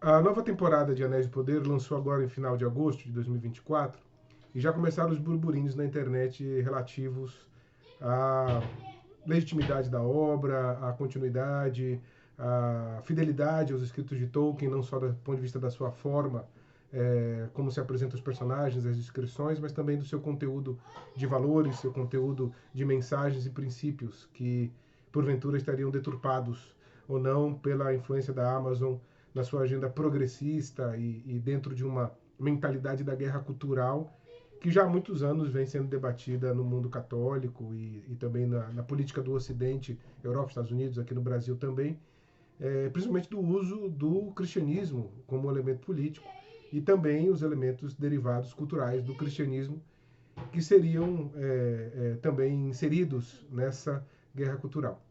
A nova temporada de Anéis de Poder lançou agora em final de agosto de 2024 e já começaram os burburinhos na internet relativos à legitimidade da obra, à continuidade, à fidelidade aos escritos de Tolkien, não só do ponto de vista da sua forma, como se apresentam os personagens, as descrições, mas também do seu conteúdo de valores, seu conteúdo de mensagens e princípios que, porventura, estariam deturpados ou não pela influência da Amazon na sua agenda progressista e dentro de uma mentalidade da guerra cultural que já há muitos anos vem sendo debatida no mundo católico e também na política do Ocidente, Europa, Estados Unidos, aqui no Brasil também, principalmente do uso do cristianismo como elemento político e também os elementos derivados culturais do cristianismo que seriam também inseridos nessa guerra cultural.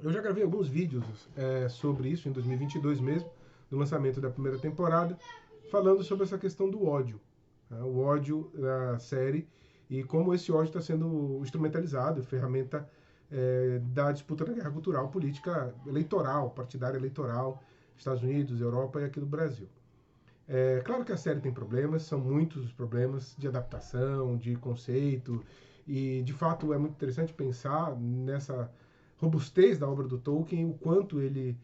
Eu já gravei alguns vídeos sobre isso em 2022 mesmo, no lançamento da primeira temporada, falando sobre essa questão do ódio, né, o ódio da série e como esse ódio está sendo instrumentalizado, ferramenta da disputa da guerra cultural, política eleitoral, partidária eleitoral, Estados Unidos, Europa e aqui no Brasil. É claro que a série tem problemas, são muitos os problemas de adaptação, de conceito, e de fato é muito interessante pensar nessa robustez da obra do Tolkien, o quanto ele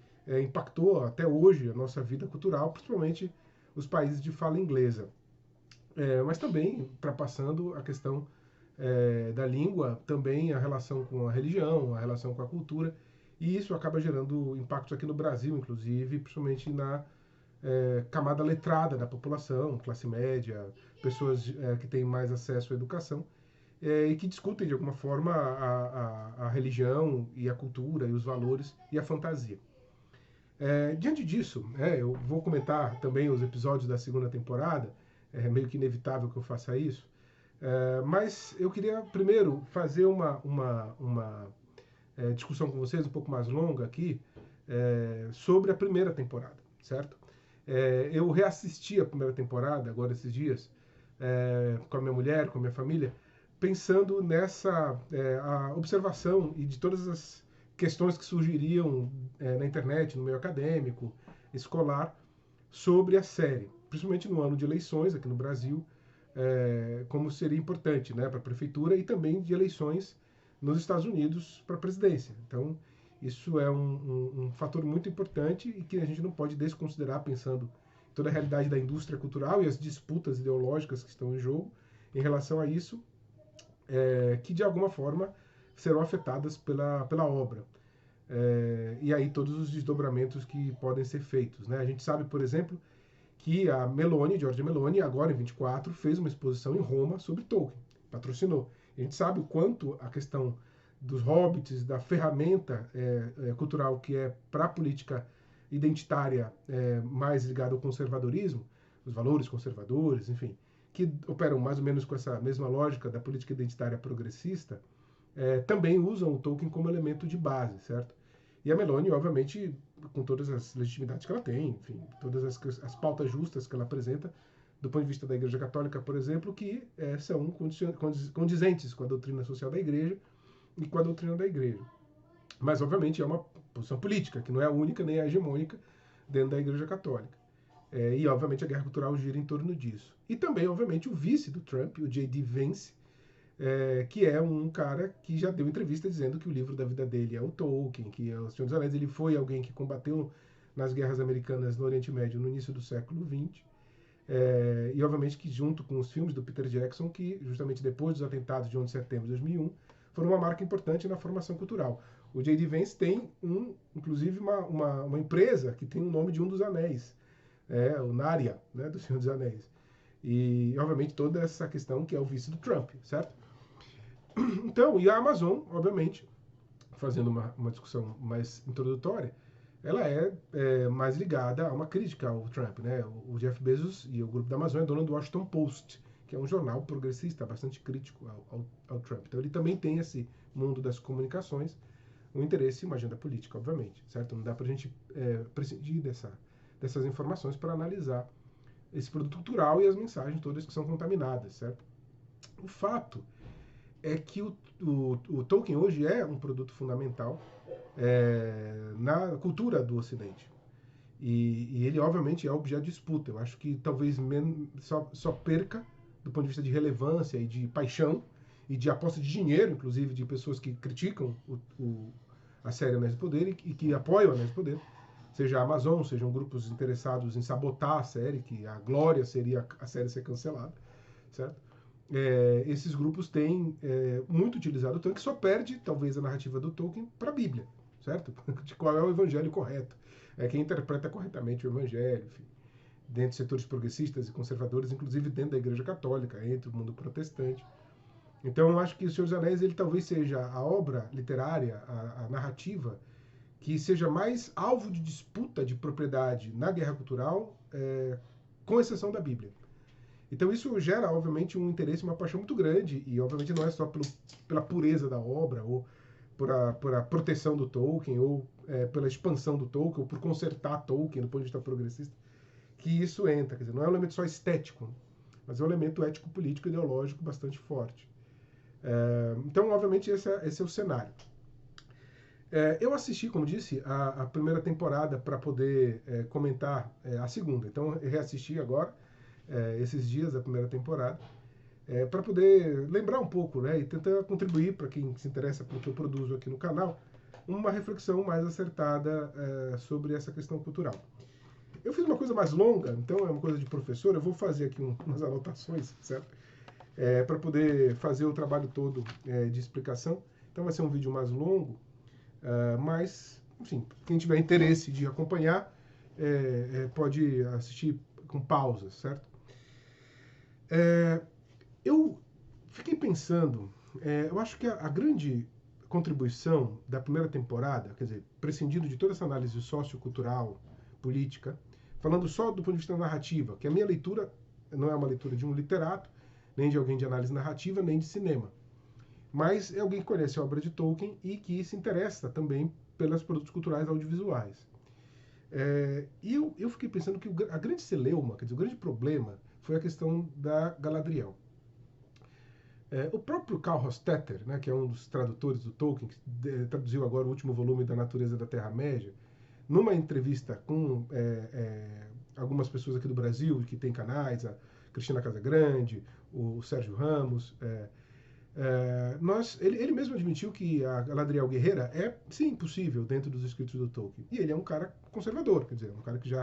impactou até hoje a nossa vida cultural, principalmente os países de fala inglesa. Mas também, ultrapassando a questão da língua, também a relação com a religião, a relação com a cultura, e isso acaba gerando impactos aqui no Brasil, inclusive, principalmente na camada letrada da população, classe média, pessoas que têm mais acesso à educação, e que discutem de alguma forma a religião e a cultura e os valores e a fantasia. Diante disso, eu vou comentar também os episódios da segunda temporada, é meio que inevitável que eu faça isso, mas eu queria primeiro fazer uma discussão com vocês um pouco mais longa aqui sobre a primeira temporada, certo? Eu reassisti a primeira temporada agora esses dias com a minha mulher, com a minha família, pensando nessa a observação e de todas as questões que surgiriam na internet, no meio acadêmico, escolar, sobre a série, principalmente no ano de eleições aqui no Brasil, como seria importante, né, para a prefeitura e também de eleições nos Estados Unidos para a presidência. Então, isso é um fator muito importante e que a gente não pode desconsiderar pensando em toda a realidade da indústria cultural e as disputas ideológicas que estão em jogo em relação a isso, que de alguma forma serão afetadas pela obra. E aí todos os desdobramentos que podem ser feitos. Né? A gente sabe, por exemplo, que a Meloni, Giorgia Meloni, agora em 24, fez uma exposição em Roma sobre Tolkien, patrocinou. A gente sabe o quanto a questão dos hobbits, da ferramenta cultural que é para a política identitária mais ligada ao conservadorismo, os valores conservadores, enfim, que operam mais ou menos com essa mesma lógica da política identitária progressista, também usam o Tolkien como elemento de base, certo? E a Meloni, obviamente, com todas as legitimidades que ela tem, enfim, todas as pautas justas que ela apresenta, do ponto de vista da Igreja Católica, por exemplo, que são condizentes com a doutrina social da Igreja e com a doutrina da Igreja. Mas, obviamente, é uma posição política, que não é a única nem a hegemônica dentro da Igreja Católica. E, obviamente, a guerra cultural gira em torno disso. E também, obviamente, o vice do Trump, o J.D. Vance, que é um cara que já deu entrevista dizendo que o livro da vida dele é o Tolkien, que é o Senhor dos Anéis. Ele foi alguém que combateu nas guerras americanas no Oriente Médio no início do século XX. E obviamente que junto com os filmes do Peter Jackson, que justamente depois dos atentados de 11 de setembro de 2001, foram uma marca importante na formação cultural. O J.D. Vance tem, inclusive, uma empresa que tem o nome de um dos anéis, o Narya, né, do Senhor dos Anéis. E, obviamente, toda essa questão que é o vice do Trump, certo? Então, e a Amazon, obviamente, fazendo uma discussão mais introdutória, ela mais ligada a uma crítica ao Trump. Né? O Jeff Bezos e o grupo da Amazon é dono do Washington Post, que é um jornal progressista, bastante crítico ao Trump. Então ele também tem esse mundo das comunicações, um interesse e uma agenda política, obviamente. Certo? Não dá para a gente prescindir dessas informações para analisar esse produto cultural e as mensagens todas que são contaminadas. Certo? O fato é que o Tolkien hoje é um produto fundamental na cultura do Ocidente. E ele, obviamente, é objeto de disputa. Eu acho que talvez só perca do ponto de vista de relevância e de paixão e de aposta de dinheiro, inclusive, de pessoas que criticam a série Anéis do Poder e que apoiam Anéis do Poder, seja a Amazon, sejam grupos interessados em sabotar a série, que a glória seria a série ser cancelada, certo? Esses grupos têm muito utilizado o Tolkien, que só perde, talvez, a narrativa do Tolkien para a Bíblia, certo? De qual é o evangelho correto. Quem interpreta corretamente o evangelho, enfim, dentro de setores progressistas e conservadores, inclusive dentro da Igreja Católica, entre o mundo protestante. Então, eu acho que O Senhor dos Anéis ele talvez seja a obra literária, a narrativa, que seja mais alvo de disputa de propriedade na guerra cultural, com exceção da Bíblia. Então isso gera, obviamente, um interesse, uma paixão muito grande, e obviamente não é só pela pureza da obra, ou por a proteção do Tolkien, ou pela expansão do Tolkien, ou por consertar Tolkien do ponto de vista progressista, que isso entra. Quer dizer, não é um elemento só estético, mas é um elemento ético-político e ideológico bastante forte. Então, obviamente, esse é o cenário. Eu assisti, como disse, a primeira temporada para poder comentar a segunda. Então, eu reassisti agora, esses dias, a primeira temporada, para poder lembrar um pouco, né, e tentar contribuir para quem se interessa pelo que eu produzo aqui no canal, uma reflexão mais acertada sobre essa questão cultural. Eu fiz uma coisa mais longa, então é uma coisa de professor, eu vou fazer aqui umas anotações, certo? Para poder fazer o trabalho todo de explicação. Então vai ser um vídeo mais longo, mas, enfim, quem tiver interesse de acompanhar, pode assistir com pausas, certo? Eu fiquei pensando, eu acho que a grande contribuição da primeira temporada, quer dizer, prescindindo de toda essa análise sociocultural, política, falando só do ponto de vista narrativa, que a minha leitura não é uma leitura de um literato, nem de alguém de análise narrativa, nem de cinema. Mas é alguém que conhece a obra de Tolkien e que se interessa também pelos produtos culturais audiovisuais. E eu fiquei pensando que a grande celeuma, quer dizer, o grande problema foi a questão da Galadriel. O próprio Karl Hofstadter, né, que é um dos tradutores do Tolkien, que traduziu agora o último volume da Natureza da Terra-média, numa entrevista com algumas pessoas aqui do Brasil, que tem canais, a Cristina Casagrande, o Sérgio Ramos, ele mesmo admitiu que a Galadriel guerreira é, sim, possível dentro dos escritos do Tolkien. E ele é um cara conservador, quer dizer, um cara que já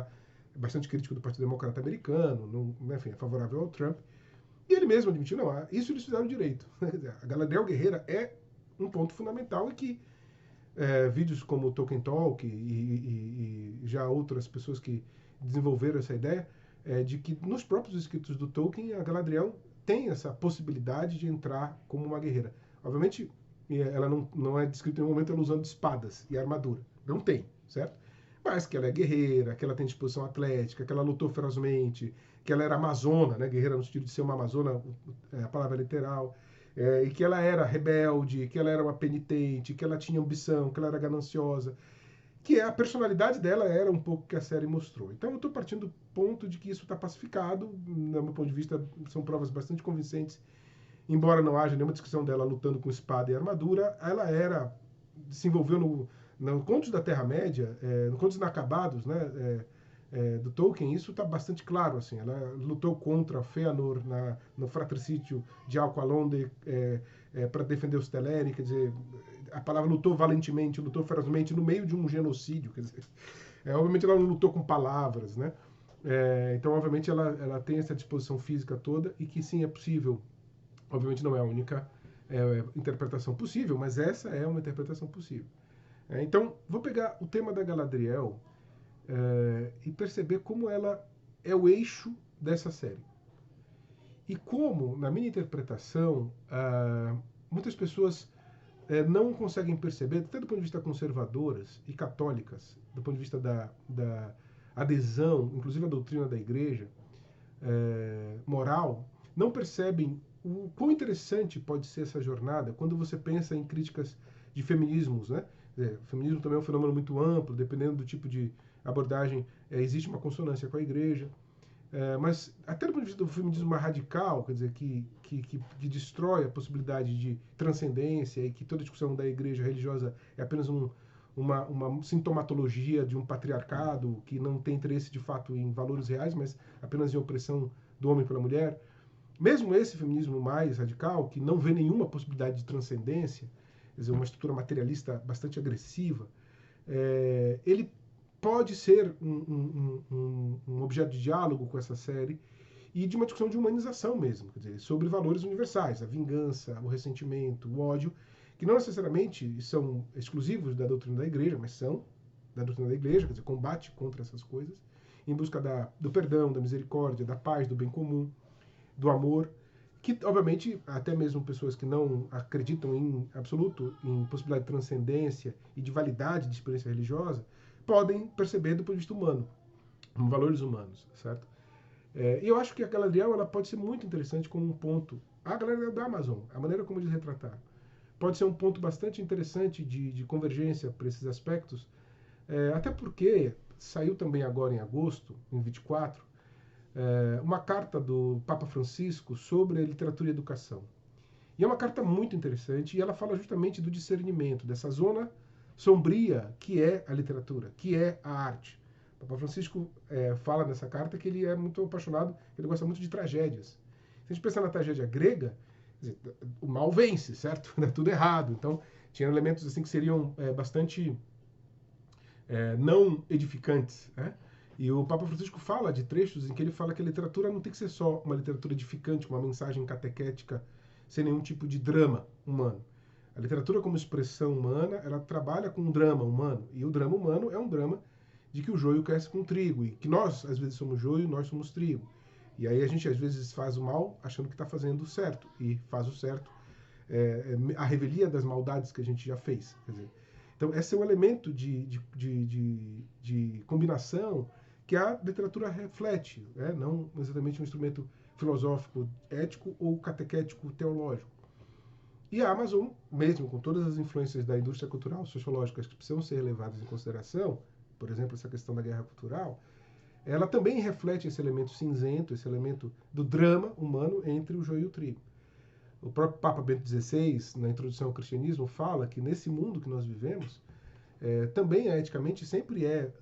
é bastante crítico do Partido Democrata americano, enfim, é favorável ao Trump. E ele mesmo admitiu, não, isso eles fizeram direito. A Galadriel guerreira é um ponto fundamental e que vídeos como o Tolkien Talk e já outras pessoas que desenvolveram essa ideia, de que nos próprios escritos do Tolkien, a Galadriel tem essa possibilidade de entrar como uma guerreira. Obviamente, ela não é descrita em nenhum momento ela usando espadas e armadura. Não tem, certo? Mas que ela é guerreira, que ela tem disposição atlética, que ela lutou ferozmente, que ela era amazona, né? Guerreira no sentido de ser uma amazona, a palavra é literal, e que ela era rebelde, que ela era uma penitente, que ela tinha ambição, que ela era gananciosa, que a personalidade dela era um pouco que a série mostrou. Então eu estou partindo do ponto de que isso está pacificado, do meu ponto de vista são provas bastante convincentes, embora não haja nenhuma descrição dela lutando com espada e armadura, ela se envolveu no Contos da Terra-média, no Contos Inacabados, né, do Tolkien, isso está bastante claro, assim, ela lutou contra Fëanor no fratricídio de Alqualondë para defender os Teleri, quer dizer, a palavra lutou valentemente, lutou ferozmente no meio de um genocídio, quer dizer, obviamente ela não lutou com palavras, né, então obviamente ela tem essa disposição física toda e que sim, é possível, obviamente não é a única interpretação possível, mas essa é uma interpretação possível. Então, vou pegar o tema da Galadriel e perceber como ela é o eixo dessa série. E como, na minha interpretação, muitas pessoas não conseguem perceber, até do ponto de vista conservadoras e católicas, do ponto de vista da adesão, inclusive à doutrina da igreja, moral, não percebem o quão interessante pode ser essa jornada quando você pensa em críticas de feminismos, né? O feminismo também é um fenômeno muito amplo, dependendo do tipo de abordagem, existe uma consonância com a igreja, mas até do ponto de vista do feminismo mais radical, quer dizer, que destrói a possibilidade de transcendência e que toda discussão da igreja religiosa é apenas um uma sintomatologia de um patriarcado que não tem interesse de fato em valores reais, mas apenas em opressão do homem pela mulher. Mesmo esse feminismo mais radical, que não vê nenhuma possibilidade de transcendência, quer dizer, uma estrutura materialista bastante agressiva, ele pode ser um objeto de diálogo com essa série e de uma discussão de humanização mesmo, quer dizer, sobre valores universais, a vingança, o ressentimento, o ódio, que não necessariamente são exclusivos da doutrina da igreja, mas são da doutrina da igreja, quer dizer, combate contra essas coisas, em busca do perdão, da misericórdia, da paz, do bem comum, do amor, que, obviamente, até mesmo pessoas que não acreditam em absoluto em possibilidade de transcendência e de validade de experiência religiosa, podem perceber do ponto de vista humano, valores humanos, certo? E eu acho que a Galadriel ela pode ser muito interessante como um ponto. A Galadriel da Amazon, a maneira como eles retrataram, pode ser um ponto bastante interessante de convergência para esses aspectos, até porque saiu também agora em agosto, em 24, uma carta do Papa Francisco sobre a literatura e educação. E é uma carta muito interessante e ela fala justamente do discernimento, dessa zona sombria que é a literatura, que é a arte. O Papa Francisco fala nessa carta que ele é muito apaixonado, ele gosta muito de tragédias. Se a gente pensar na tragédia grega, quer dizer, o mal vence, certo? É tudo errado. Então, tinha elementos assim que seriam bastante não edificantes, né? E o Papa Francisco fala de trechos em que ele fala que a literatura não tem que ser só uma literatura edificante, uma mensagem catequética, sem nenhum tipo de drama humano. A literatura como expressão humana, ela trabalha com um drama humano. E o drama humano é um drama de que o joio cresce com o trigo. E que nós, às vezes, somos joio, nós somos trigo. E aí a gente, às vezes, faz o mal achando que está fazendo o certo. E faz o certo a revelia das maldades que a gente já fez. Quer dizer, então, esse é um elemento de combinação que a literatura reflete, né? Não exatamente um instrumento filosófico, ético ou catequético teológico. E a Amazon, mesmo com todas as influências da indústria cultural, sociológicas que precisam ser levadas em consideração, por exemplo, essa questão da guerra cultural, ela também reflete esse elemento cinzento, esse elemento do drama humano entre o joio e o trigo. O próprio Papa Bento XVI, na introdução ao cristianismo, fala que nesse mundo que nós vivemos, também eticamente sempre é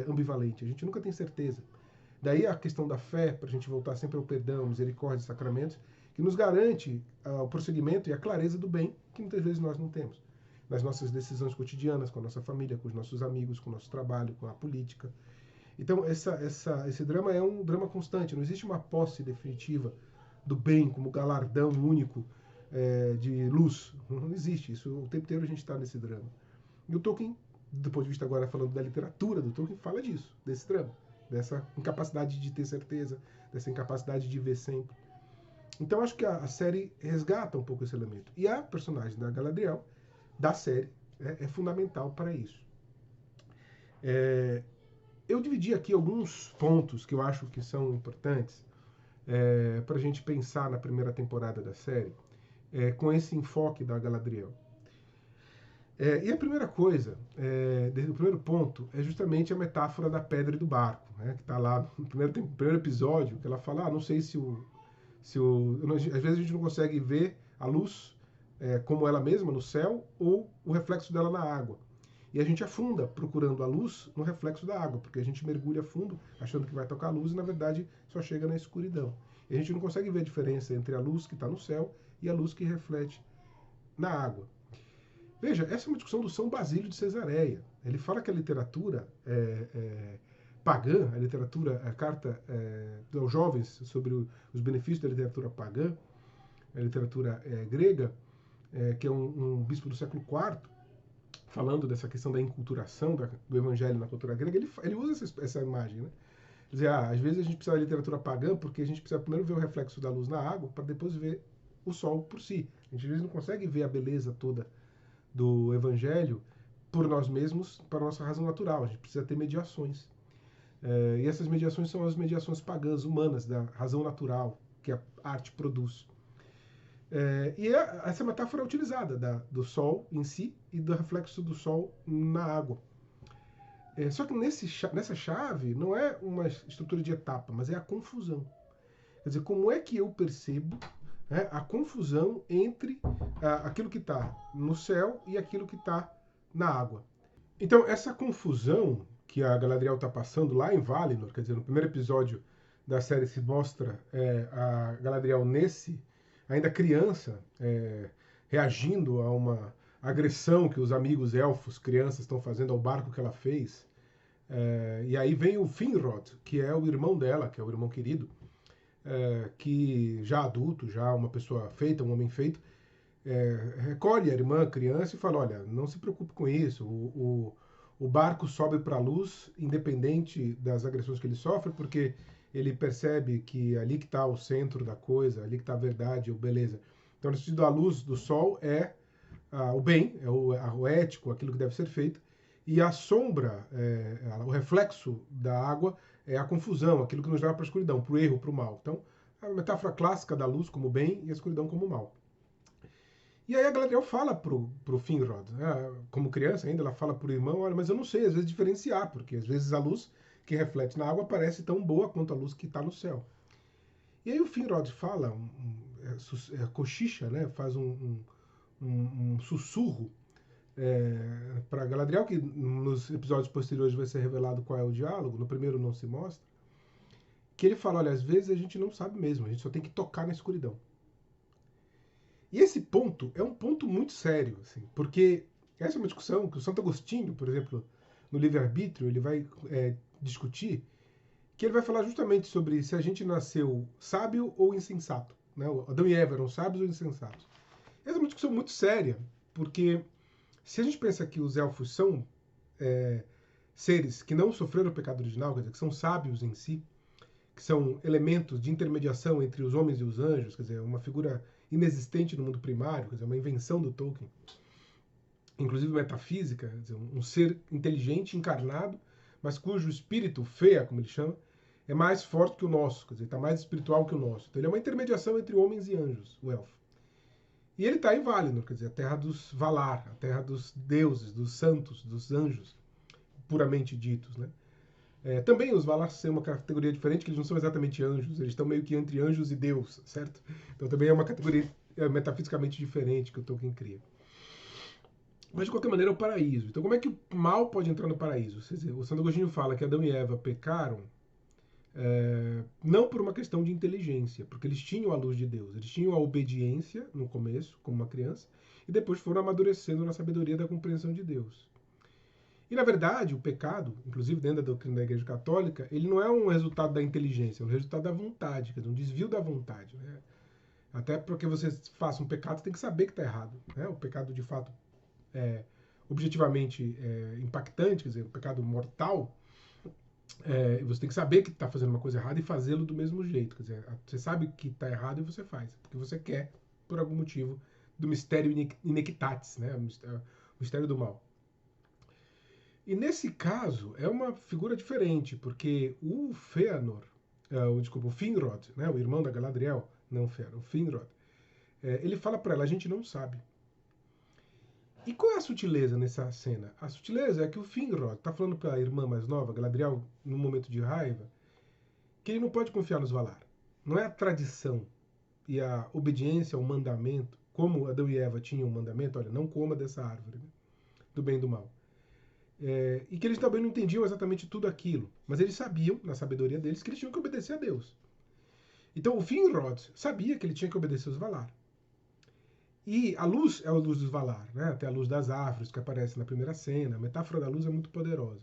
ambivalente. A gente nunca tem certeza. Daí a questão da fé, para a gente voltar sempre ao perdão, misericórdia e sacramentos, que nos garante o prosseguimento e a clareza do bem, que muitas vezes nós não temos. Nas nossas decisões cotidianas, com a nossa família, com os nossos amigos, com o nosso trabalho, com a política. Então, esse drama é um drama constante. Não existe uma posse definitiva do bem como galardão único de luz. Não existe. Isso, o tempo inteiro a gente está nesse drama. E o Tolkien, do ponto de vista agora falando da literatura do Tolkien, fala disso, desse drama, dessa incapacidade de ter certeza, dessa incapacidade de ver sempre. Então acho que a série resgata um pouco esse elemento. E a personagem da Galadriel, da série, é fundamental para isso. Eu dividi aqui alguns pontos que eu acho que são importantes para a gente pensar na primeira temporada da série, com esse enfoque da Galadriel. E a primeira coisa, o primeiro ponto, é justamente a metáfora da pedra e do barco, né, que está lá no primeiro episódio, que ela fala, não sei se às vezes a gente não consegue ver a luz como ela mesma no céu ou o reflexo dela na água. E a gente afunda procurando a luz no reflexo da água, porque a gente mergulha fundo achando que vai tocar a luz e na verdade só chega na escuridão. E a gente não consegue ver a diferença entre a luz que está no céu e a luz que reflete na água. Veja, essa é uma discussão do São Basílio de Cesareia. Ele fala que a literatura pagã, a literatura, a carta aos jovens sobre os benefícios da literatura pagã, a literatura grega, que é um bispo do século IV, falando dessa questão da enculturação do evangelho na cultura grega, ele usa essa imagem, né? Quer dizer, às vezes a gente precisa da literatura pagã porque a gente precisa primeiro ver o reflexo da luz na água para depois ver o sol por si. A gente às vezes não consegue ver a beleza toda do evangelho por nós mesmos, para a nossa razão natural. A gente precisa ter mediações. E essas mediações são as mediações pagãs, humanas, da razão natural que a arte produz. Essa metáfora é utilizada do sol em si e do reflexo do sol na água. Só que nessa chave não é uma estrutura de etapa, mas é a confusão. Quer dizer, como é que eu percebo a confusão entre aquilo que está no céu e aquilo que está na água. Então, essa confusão que a Galadriel está passando lá em Valinor, quer dizer, no primeiro episódio da série se mostra a Galadriel ainda criança, reagindo a uma agressão que os amigos elfos, crianças, estão fazendo ao barco que ela fez. E aí vem o Finrod, que é o irmão dela, que é o irmão querido, que já adulto, já uma pessoa feita, um homem feito, recolhe a irmã, a criança, e fala: olha, não se preocupe com isso, o barco sobe para a luz, independente das agressões que ele sofre, porque ele percebe que ali que está o centro da coisa, ali que está a verdade, o beleza. Então, no sentido, a luz do sol é o bem, é o ético, aquilo que deve ser feito, e a sombra, o reflexo da água é a confusão, aquilo que nos leva para a escuridão, para o erro, para o mal. Então, a metáfora clássica da luz como bem e a escuridão como mal. E aí a Galadriel fala pro Finrod, né? Como criança ainda, ela fala pro irmão: olha, mas eu não sei às vezes diferenciar, porque às vezes a luz que reflete na água parece tão boa quanto a luz que está no céu. E aí o Finrod fala, cochicha, né? Faz um sussurro para Galadriel, que nos episódios posteriores vai ser revelado qual é o diálogo, no primeiro não se mostra, que ele fala: olha, às vezes a gente não sabe mesmo, a gente só tem que tocar na escuridão. E esse ponto é um ponto muito sério, assim, porque essa é uma discussão que o Santo Agostinho, por exemplo, no livre-arbítrio, ele vai discutir, que ele vai falar justamente sobre se a gente nasceu sábio ou insensato. Né? Adão e Eva eram sábios ou insensatos. Essa é uma discussão muito séria, porque se a gente pensa que os elfos são seres que não sofreram o pecado original, quer dizer, que são sábios em si, que são elementos de intermediação entre os homens e os anjos, quer dizer, uma figura inexistente no mundo primário, quer dizer, uma invenção do Tolkien, inclusive metafísica, quer dizer, um ser inteligente, encarnado, mas cujo espírito, Fëa, como ele chama, é mais forte que o nosso, quer dizer, está mais espiritual que o nosso. Então ele é uma intermediação entre homens e anjos, o elfo. E ele está em Valinor, quer dizer, a terra dos Valar, a terra dos deuses, dos santos, dos anjos, puramente ditos, né? Também os Valar são uma categoria diferente, que eles não são exatamente anjos, eles estão meio que entre anjos e Deus, certo? Então também é uma categoria metafisicamente diferente que o Tolkien cria. Mas de qualquer maneira é o paraíso. Então como é que o mal pode entrar no paraíso? O Santo Agostinho fala que Adão e Eva pecaram não por uma questão de inteligência, porque eles tinham a luz de Deus, eles tinham a obediência no começo, como uma criança, e depois foram amadurecendo na sabedoria da compreensão de Deus. E, na verdade, o pecado, inclusive dentro da doutrina da Igreja Católica, ele não é um resultado da inteligência, é um resultado da vontade, quer dizer, um desvio da vontade. Né? Até porque você faça um pecado, você tem que saber que está errado. Né? O pecado, de fato, objetivamente impactante, quer dizer, um pecado mortal, você tem que saber que está fazendo uma coisa errada e fazê-lo do mesmo jeito. Quer dizer, você sabe que está errado e você faz, porque você quer, por algum motivo, do mistério inequitatis, né? O mistério do mal. E nesse caso é uma figura diferente, porque o Fëanor, o Finrod, né, o irmão da Galadriel, não Fëanor, o Finrod, ele fala para ela: a gente não sabe. E qual é a sutileza nessa cena? A sutileza é que o Finrod está falando para a irmã mais nova, Galadriel, num momento de raiva, que ele não pode confiar nos Valar. Não é a tradição e a obediência ao mandamento, como Adão e Eva tinham um mandamento: olha, não coma dessa árvore, né, do bem e do mal. E que eles também não entendiam exatamente tudo aquilo, mas eles sabiam, na sabedoria deles, que eles tinham que obedecer a Deus. Então o Finrod sabia que ele tinha que obedecer os Valar. E a luz é a luz dos Valar, né? Até a luz das árvores que aparece na primeira cena. A metáfora da luz é muito poderosa.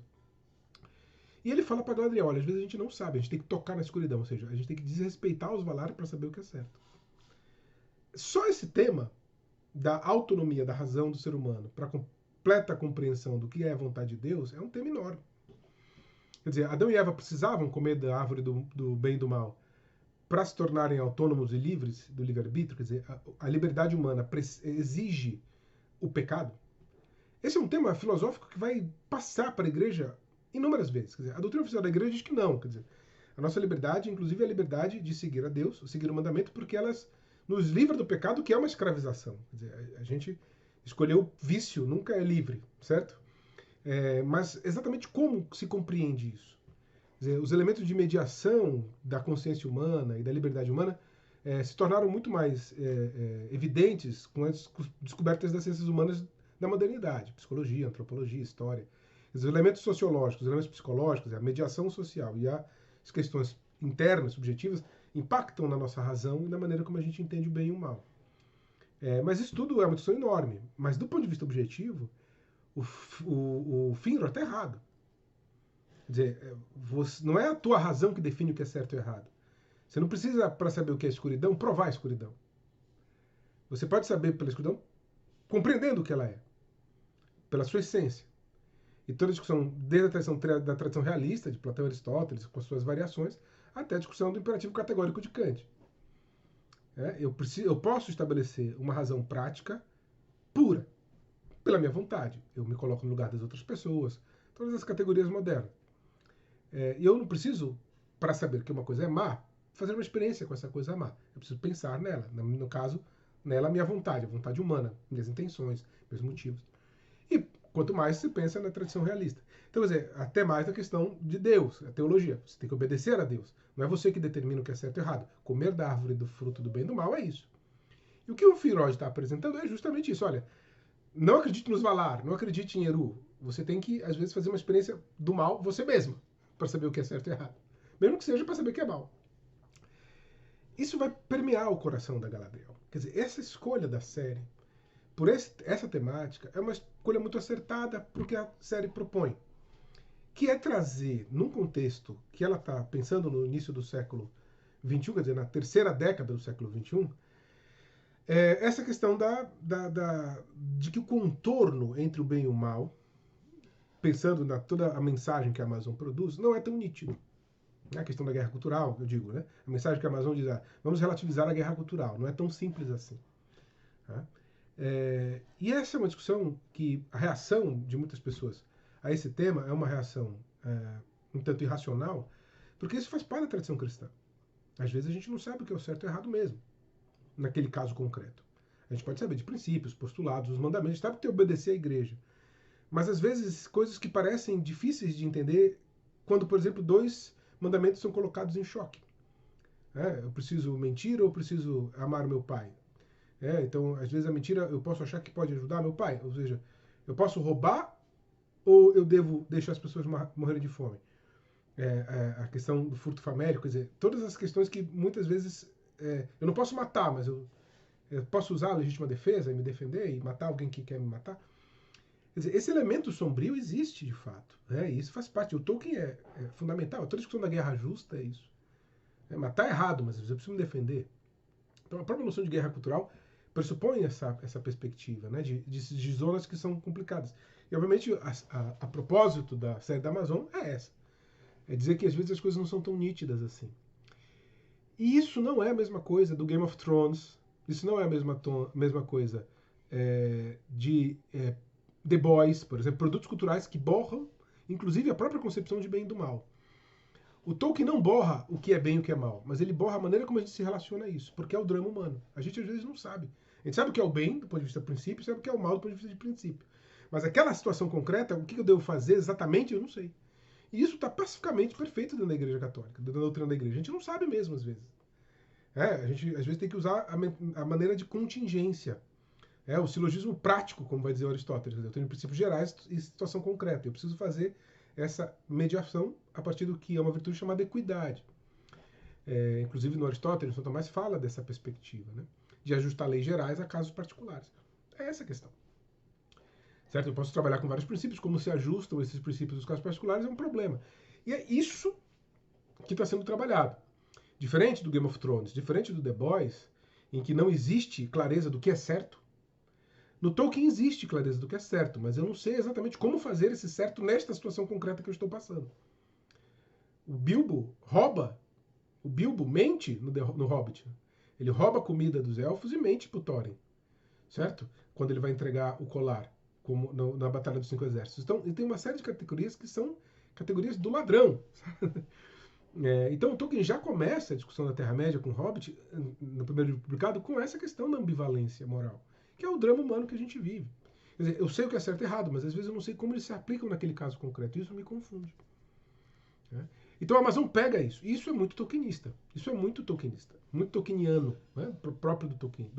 E ele fala para Galadriel: olha, às vezes a gente não sabe, a gente tem que tocar na escuridão, ou seja, a gente tem que desrespeitar os Valar para saber o que é certo. Só esse tema da autonomia, da razão do ser humano, para completa compreensão do que é a vontade de Deus, é um tema enorme. Quer dizer, Adão e Eva precisavam comer da árvore do bem e do mal para se tornarem autônomos e livres do livre-arbítrio. Quer dizer, a liberdade humana exige o pecado. Esse é um tema filosófico que vai passar para a igreja inúmeras vezes. Quer dizer, a doutrina oficial da igreja diz que não. Quer dizer, a nossa liberdade, inclusive, é a liberdade de seguir a Deus, seguir o mandamento, porque elas nos livram do pecado, que é uma escravização. Quer dizer, a gente escolheu vício, nunca é livre, certo? Mas exatamente como se compreende isso? Quer dizer, os elementos de mediação da consciência humana e da liberdade humana se tornaram muito mais evidentes com as descobertas das ciências humanas da modernidade, psicologia, antropologia, história. Os elementos sociológicos, os elementos psicológicos, a mediação social e as questões internas, subjetivas, impactam na nossa razão e na maneira como a gente entende o bem e o mal. Mas isso tudo é uma discussão enorme. Mas do ponto de vista objetivo, o Finrod está errado. Quer dizer, não é a tua razão que define o que é certo ou errado. Você não precisa, para saber o que é escuridão, provar a escuridão. Você pode saber pela escuridão compreendendo o que ela é, pela sua essência. E toda a discussão, desde da tradição realista, de Platão e Aristóteles, com as suas variações, até a discussão do imperativo categórico de Kant. Eu posso estabelecer uma razão prática pura, pela minha vontade. Eu me coloco no lugar das outras pessoas, todas as categorias modernas. E eu não preciso, para saber que uma coisa é má, fazer uma experiência com essa coisa má. Eu preciso pensar nela. No caso, nela a minha vontade, a vontade humana, minhas intenções, meus motivos. E quanto mais se pensa na tradição realista. Então, quer dizer, até mais na questão de Deus, a teologia. Você tem que obedecer a Deus. Não é você que determina o que é certo e errado. Comer da árvore do fruto do bem e do mal é isso. E o que o Finrod está apresentando é justamente isso. Olha, não acredite nos Valar, não acredite em Eru. Você tem que, às vezes, fazer uma experiência do mal você mesmo, para saber o que é certo e errado. Mesmo que seja para saber o que é mal. Isso vai permear o coração da Galadriel. Quer dizer, essa escolha da série por essa temática é uma escolha muito acertada para o que a série propõe, que é trazer, num contexto que ela está pensando no início do século XXI, quer dizer, na terceira década do século XXI, essa questão de que o contorno entre o bem e o mal, pensando na toda a mensagem que a Amazon produz, não é tão nítido. A questão da guerra cultural, eu digo, né? A mensagem que a Amazon diz, vamos relativizar a guerra cultural, não é tão simples assim. Tá? E essa é uma discussão que a reação de muitas pessoas a esse tema é uma reação um tanto irracional, porque isso faz parte da tradição cristã. Às vezes a gente não sabe o que é o certo e o errado mesmo, naquele caso concreto. A gente pode saber de princípios, postulados, os mandamentos, a gente sabe que obedecer à igreja. Mas às vezes coisas que parecem difíceis de entender, quando, por exemplo, 2 mandamentos são colocados em choque. Eu preciso mentir ou eu preciso amar o meu pai? Então, às vezes a mentira eu posso achar que pode ajudar meu pai. Ou seja, eu posso roubar ou eu devo deixar as pessoas morrerem de fome? A questão do furto famélico, quer dizer, todas as questões que muitas vezes eu não posso matar, mas eu posso usar a legítima defesa e me defender e matar alguém que quer me matar. Quer dizer, esse elemento sombrio existe de fato. E isso faz parte. O Tolkien é fundamental. Toda a discussão da guerra justa é isso. Matar é errado, mas eu preciso me defender. Então a própria noção de guerra cultural pressupõe essa perspectiva, né, de zonas que são complicadas. E, obviamente, a propósito da série da Amazon é essa. É dizer que, às vezes, as coisas não são tão nítidas assim. E isso não é a mesma coisa do Game of Thrones. Isso não é a mesma coisa de The Boys, por exemplo. Produtos culturais que borram, inclusive, a própria concepção de bem e do mal. O Tolkien não borra o que é bem e o que é mal, mas ele borra a maneira como a gente se relaciona a isso, porque é o drama humano. A gente, às vezes, não sabe. A gente sabe o que é o bem, do ponto de vista do princípio, sabe o que é o mal, do ponto de vista de princípio. Mas aquela situação concreta, o que eu devo fazer exatamente, eu não sei. E isso está pacificamente perfeito dentro da Igreja Católica, dentro da doutrina da Igreja. A gente não sabe mesmo, às vezes. A gente, às vezes, tem que usar a maneira de contingência. O silogismo prático, como vai dizer Aristóteles. Eu tenho princípios gerais e situação concreta. Eu preciso fazer essa mediação a partir do que é uma virtude chamada equidade. Inclusive, no Aristóteles, São Tomás fala dessa perspectiva, né, de ajustar leis gerais a casos particulares. É essa a questão. Certo? Eu posso trabalhar com vários princípios, como se ajustam esses princípios dos casos particulares é um problema. E é isso que está sendo trabalhado. Diferente do Game of Thrones, diferente do The Boys, em que não existe clareza do que é certo, no Tolkien existe clareza do que é certo, mas eu não sei exatamente como fazer esse certo nesta situação concreta que eu estou passando. O Bilbo mente no Hobbit. Ele rouba a comida dos elfos e mente pro Thorin, certo? Quando ele vai entregar o colar, como na Batalha dos 5 Exércitos. Então, ele tem uma série de categorias que são categorias do ladrão. Então, o Tolkien já começa a discussão da Terra-média com o Hobbit, no primeiro livro publicado, com essa questão da ambivalência moral, que é o drama humano que a gente vive. Quer dizer, eu sei o que é certo e errado, mas às vezes eu não sei como eles se aplicam naquele caso concreto. Isso me confunde. Então a Amazon pega isso. E isso é muito tolkienista. Isso é muito tolkienista. Muito tolkieniano. Próprio do Tolkien.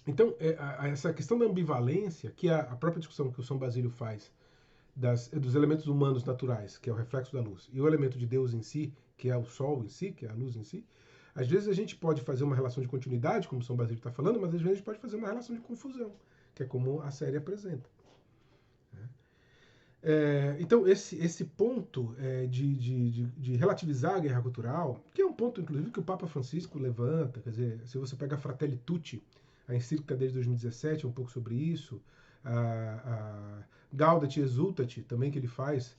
Então, essa questão da ambivalência, que é a própria discussão que o São Basílio faz dos elementos humanos naturais, que é o reflexo da luz, e o elemento de Deus em si, que é o sol em si, que é a luz em si, às vezes a gente pode fazer uma relação de continuidade, como o São Basílio está falando, mas às vezes a gente pode fazer uma relação de confusão, que é como a série apresenta. Então, esse ponto de relativizar a guerra cultural, que é um ponto, inclusive, que o Papa Francisco levanta, quer dizer, se você pega a Fratelli Tutti, a encíclica desde 2017, é um pouco sobre isso, a Gaudete Exultate, também que ele faz,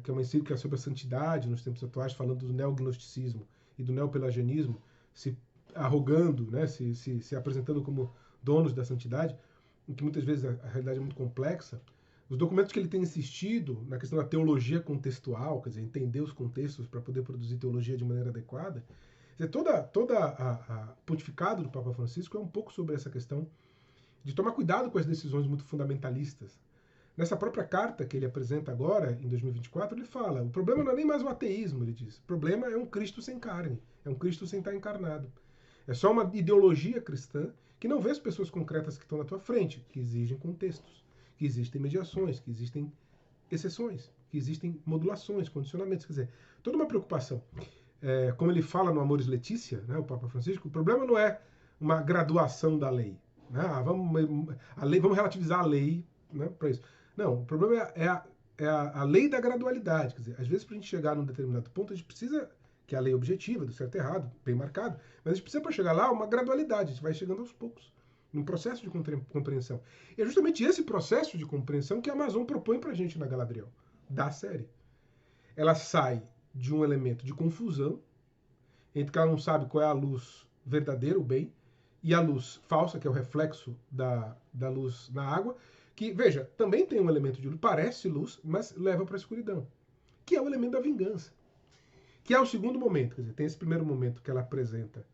que é uma encíclica sobre a santidade nos tempos atuais, falando do neognosticismo e do neopelagianismo, se arrogando, né, se apresentando como donos da santidade, em que muitas vezes a realidade é muito complexa. Os documentos que ele tem insistido na questão da teologia contextual, quer dizer, entender os contextos para poder produzir teologia de maneira adequada, quer dizer, toda a pontificado do Papa Francisco é um pouco sobre essa questão de tomar cuidado com as decisões muito fundamentalistas. Nessa própria carta que ele apresenta agora, em 2024, ele fala: o problema não é nem mais o ateísmo, ele diz. O problema é um Cristo sem carne, é um Cristo sem estar encarnado. É só uma ideologia cristã que não vê as pessoas concretas que estão na tua frente, que exigem contextos, que existem mediações, que existem exceções, que existem modulações, condicionamentos. Quer dizer, toda uma preocupação. Como ele fala no Amoris Laetitia, né, o Papa Francisco, o problema não é uma graduação da lei. Né? Vamos relativizar a lei, né, para isso. Não, o problema a lei da gradualidade. Quer dizer, às vezes, para a gente chegar num determinado ponto, a gente precisa, que é a lei objetiva, do certo e errado, bem marcado, mas a gente precisa, para chegar lá, uma gradualidade. A gente vai chegando aos poucos, num processo de compreensão. E é justamente esse processo de compreensão que a Amazon propõe para a gente na Galadriel, da série. Ela sai de um elemento de confusão, entre que ela não sabe qual é a luz verdadeira, o bem, e a luz falsa, que é o reflexo da luz na água, que, veja, também tem um elemento de luz, parece luz, mas leva para a escuridão, que é o elemento da vingança. Que é o segundo momento, quer dizer, tem esse primeiro momento que ela apresenta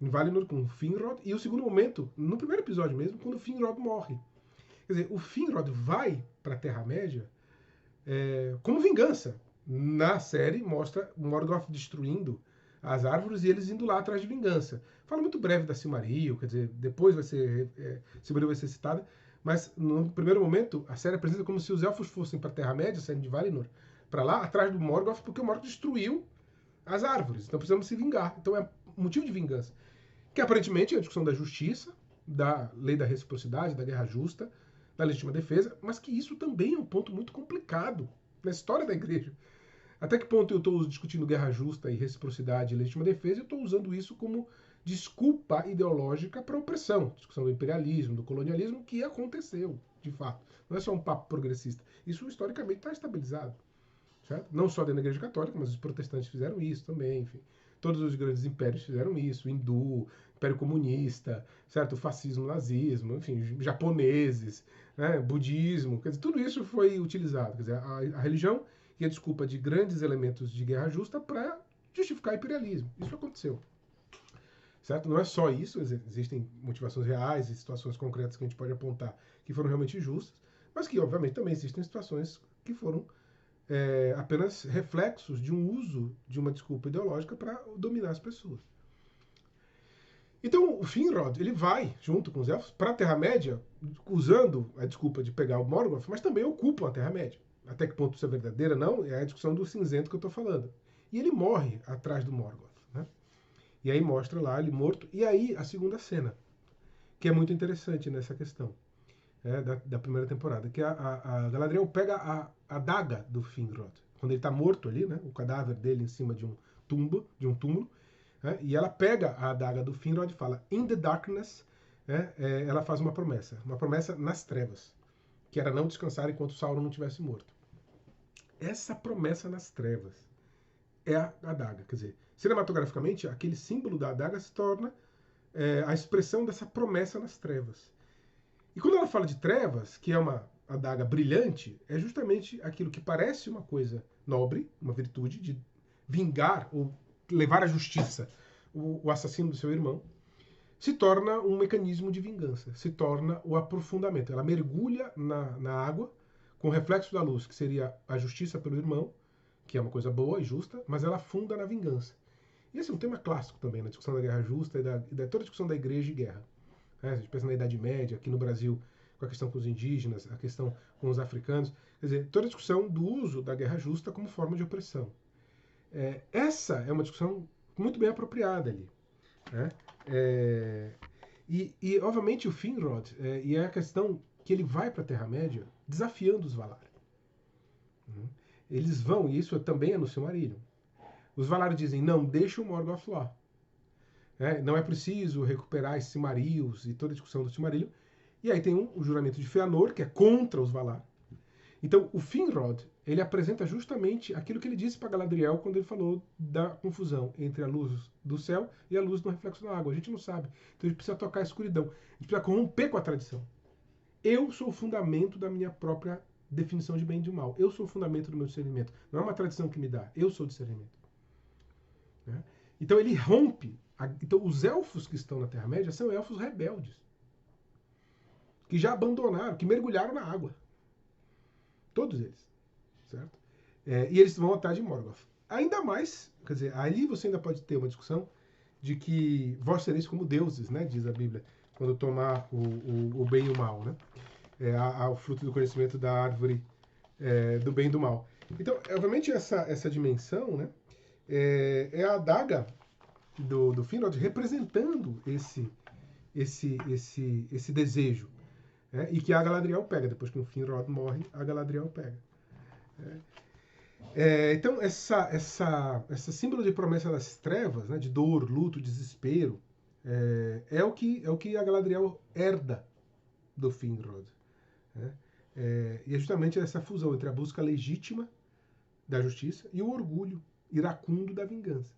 em Valinor com o Finrod, e o segundo momento, no primeiro episódio mesmo, quando o Finrod morre. Quer dizer, o Finrod vai para a Terra-média como vingança. Na série, mostra Morgoth destruindo as árvores e eles indo lá atrás de vingança. Fala muito breve da Silmaril, quer dizer, depois Silmaril vai ser citada, mas no primeiro momento a série apresenta como se os elfos fossem para a Terra-média, saindo de Valinor, para lá, atrás do Morgoth, porque o Morgoth destruiu as árvores. Então precisamos se vingar. Então é motivo de vingança. Que aparentemente é a discussão da justiça, da lei da reciprocidade, da guerra justa, da legítima defesa, mas que isso também é um ponto muito complicado na história da igreja. Até que ponto eu estou discutindo guerra justa e reciprocidade e legítima defesa e eu estou usando isso como desculpa ideológica para a opressão, discussão do imperialismo, do colonialismo, que aconteceu, de fato. Não é só um papo progressista. Isso historicamente está estabilizado. Certo? Não só dentro da Igreja Católica, mas os protestantes fizeram isso também, enfim. Todos os grandes impérios fizeram isso, o hindu, império comunista, certo? O fascismo, o nazismo, enfim, japoneses, né? Budismo, quer dizer, tudo isso foi utilizado. Quer dizer, a religião e a desculpa de grandes elementos de guerra justa para justificar o imperialismo. Isso aconteceu. Certo? Não é só isso, existem motivações reais e situações concretas que a gente pode apontar que foram realmente justas, mas que, obviamente, também existem situações que foram apenas reflexos de um uso de uma desculpa ideológica para dominar as pessoas. Então o Finrod ele vai, junto com os elfos, para a Terra-média, usando a desculpa de pegar o Morgoth, mas também ocupam a Terra-média. Até que ponto isso é verdadeira, não, é a discussão do cinzento que eu estou falando. E ele morre atrás do Morgoth. Né? E aí mostra lá ele morto. E aí a segunda cena, que é muito interessante nessa questão da primeira temporada, que a Galadriel pega a adaga do Finrod, quando ele está morto ali, né, o cadáver dele em cima de um túmulo, né, e ela pega a adaga do Finrod e fala, in the darkness, ela faz uma promessa nas trevas, que era não descansar enquanto Sauron não tivesse morto. Essa promessa nas trevas é a adaga, quer dizer, cinematograficamente, aquele símbolo da adaga se torna a expressão dessa promessa nas trevas. E quando ela fala de trevas, que é uma adaga brilhante, é justamente aquilo que parece uma coisa nobre, uma virtude de vingar ou levar à justiça o assassino do seu irmão, se torna um mecanismo de vingança, se torna o aprofundamento. Ela mergulha na água com o reflexo da luz, que seria a justiça pelo irmão, que é uma coisa boa e justa, mas ela afunda na vingança. E esse é um tema clássico também na discussão da guerra justa e da toda a discussão da igreja e guerra. né? A gente pensa na Idade Média, aqui no Brasil, com a questão com os indígenas, a questão com os africanos. Quer dizer, toda a discussão do uso da guerra justa como forma de opressão. Essa é uma discussão muito bem apropriada ali. Né? Obviamente, o Finrod, e é a questão que ele vai para a Terra-média desafiando os Valar. Eles vão, e isso também é no Silmarillion. Os Valar dizem, não, deixa o Morgoth lá. Não é preciso recuperar esses Silmarils e toda a discussão do Silmarillion. E aí tem o juramento de Fëanor, que é contra os Valar. Então, o Finrod, ele apresenta justamente aquilo que ele disse para Galadriel quando ele falou da confusão entre a luz do céu e a luz do reflexo na água. A gente não sabe. Então, a gente precisa tocar a escuridão. A gente precisa romper com a tradição. Eu sou o fundamento da minha própria definição de bem e de mal. Eu sou o fundamento do meu discernimento. Não é uma tradição que me dá. Eu sou o discernimento. Então, ele rompe. Então, os elfos que estão na Terra-média são elfos rebeldes. Que já abandonaram, que mergulharam na água. Todos eles. Certo? E eles vão atrás de Morgoth. Ainda mais, quer dizer, ali você ainda pode ter uma discussão de que vós sereis como deuses, né? Diz a Bíblia, quando tomar o bem e o mal, né? O fruto do conhecimento da árvore do bem e do mal. Então, obviamente, essa dimensão, né? É a adaga do Finrod representando esse desejo. E que a Galadriel pega. Depois que o Finrod morre, a Galadriel pega. Então, essa símbolo de promessa das trevas, né, de dor, luto, desespero, é o que a Galadriel herda do Finrod. E é justamente essa fusão entre a busca legítima da justiça e o orgulho iracundo da vingança.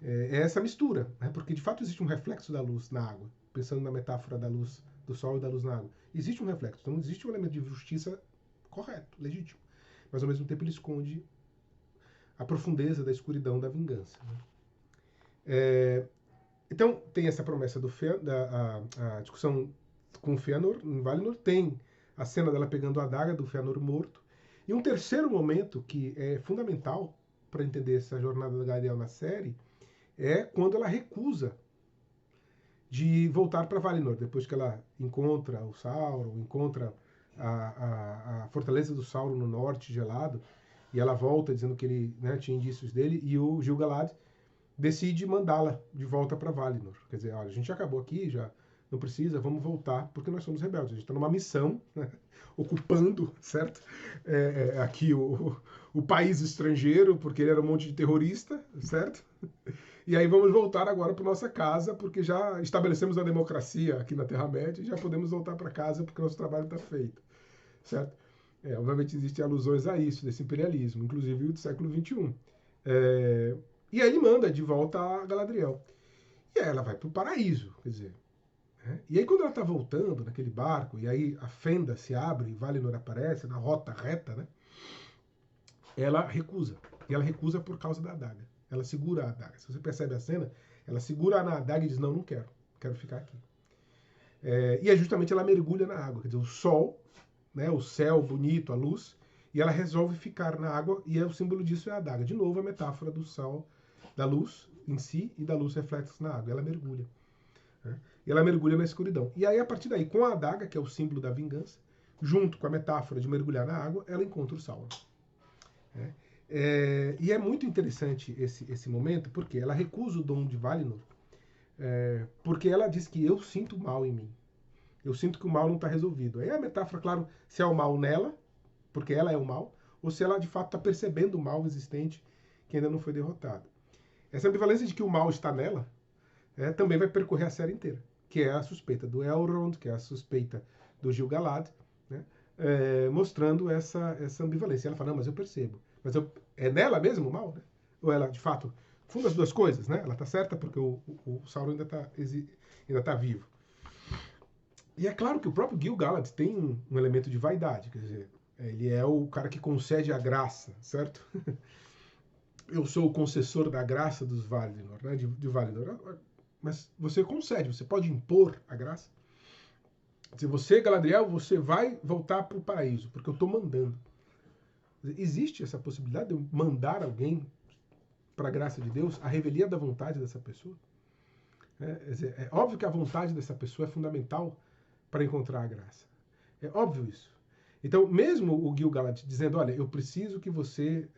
É essa mistura, né, porque de fato existe um reflexo da luz na água, pensando na metáfora da luz do sol e da luz na água. Existe um reflexo, então existe um elemento de justiça correto, legítimo. Mas ao mesmo tempo ele esconde a profundeza da escuridão da vingança. Né? Então tem essa promessa a discussão com o Fëanor, em Valinor, tem a cena dela pegando a adaga do Fëanor morto, e um terceiro momento que é fundamental para entender essa jornada da Galadriel na série é quando ela recusa de voltar para Valinor, depois que ela encontra o Sauron, encontra a fortaleza do Sauron no norte gelado, e ela volta dizendo que ele, né, tinha indícios dele, e o Gil-galad decide mandá-la de volta para Valinor. Quer dizer, olha, a gente já acabou aqui, já não precisa, vamos voltar, porque nós somos rebeldes. A gente está numa missão, né, ocupando, certo? Aqui o país estrangeiro, porque ele era um monte de terrorista, certo? E aí vamos voltar agora para nossa casa, porque já estabelecemos a democracia aqui na Terra-média e já podemos voltar para casa porque o nosso trabalho está feito, certo? Obviamente existem alusões a isso, desse imperialismo, inclusive o do século XXI. E aí ele manda de volta a Galadriel. E aí ela vai para o paraíso, quer dizer. E aí quando ela está voltando naquele barco, e aí a fenda se abre e Valinor aparece na rota reta, né? Ela recusa. E ela recusa por causa da adaga. Ela segura a adaga. Se você percebe a cena, ela segura na adaga e diz, não quero. Quero ficar aqui. E é justamente ela mergulha na água. Quer dizer, o sol, né, o céu bonito, a luz, e ela resolve ficar na água, e o símbolo disso é a adaga. De novo, a metáfora do sol, da luz em si e da luz reflexa na água. Ela mergulha. Né? E ela mergulha na escuridão. E aí, a partir daí, com a adaga, que é o símbolo da vingança, junto com a metáfora de mergulhar na água, ela encontra o Sauron. E é muito interessante esse momento, porque ela recusa o dom de Valinor, porque ela diz que eu sinto mal em mim. Eu sinto que o mal não está resolvido. Aí a metáfora, claro, se é o mal nela, porque ela é o mal, ou se ela de fato está percebendo o mal existente que ainda não foi derrotado. Essa ambivalência de que o mal está nela também vai percorrer a série inteira, que é a suspeita do Elrond, que é a suspeita do Gil-galad, né? Mostrando essa ambivalência. Ela fala, não, mas eu percebo. Mas é nela mesmo o mal? Né? Ou ela, de fato, funda as duas coisas, né? Ela está certa porque o Sauron ainda está vivo. E é claro que o próprio Gil-galad tem um elemento de vaidade, quer dizer, ele é o cara que concede a graça, certo? Eu sou o concessor da graça dos Valinor, né? de Valinor. Mas você concede, você pode impor a graça. Se você, Galadriel, você vai voltar para o paraíso, porque eu estou mandando. Existe essa possibilidade de eu mandar alguém para a graça de Deus, a revelia da vontade dessa pessoa? Quer dizer, é óbvio que a vontade dessa pessoa é fundamental para encontrar a graça. É óbvio isso. Então, mesmo o Gil-galad dizendo, olha, eu preciso que você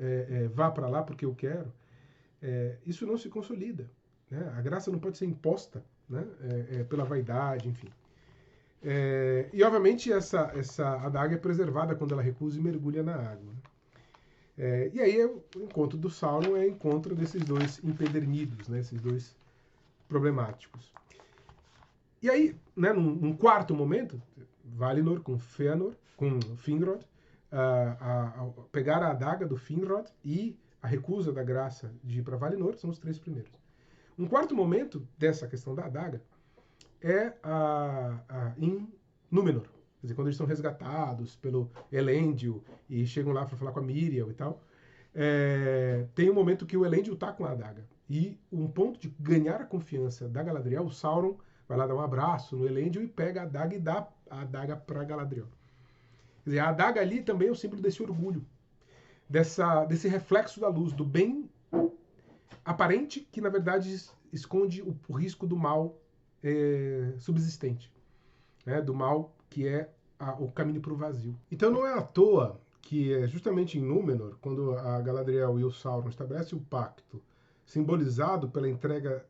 vá para lá porque eu quero, isso não se consolida. Né? A graça não pode ser imposta, né? Pela vaidade, enfim. E, obviamente, essa adaga é preservada quando ela recusa e mergulha na água. Né? E aí, o encontro do Sauron é o encontro desses dois empedernidos, né? Esses dois problemáticos. E aí, né, num quarto momento, Valinor com Fëanor, com Finrod, pegar a adaga do Finrod e a recusa da graça de ir para Valinor são os três primeiros. Um quarto momento dessa questão da adaga é em Númenor. Quer dizer, quando eles são resgatados pelo Elendil e chegam lá para falar com a Miriel e tal, tem um momento que o Elendil tá com a adaga. E um ponto de ganhar a confiança da Galadriel, o Sauron vai lá dar um abraço no Elendil e pega a adaga e dá a adaga para Galadriel. Quer dizer, a adaga ali também é o símbolo desse orgulho, desse reflexo da luz, do bem aparente que, na verdade, esconde o risco do mal subsistente, né? Do mal que é o caminho para o vazio. Então não é à toa que é justamente em Númenor, quando a Galadriel e o Sauron estabelecem o pacto, simbolizado pela entrega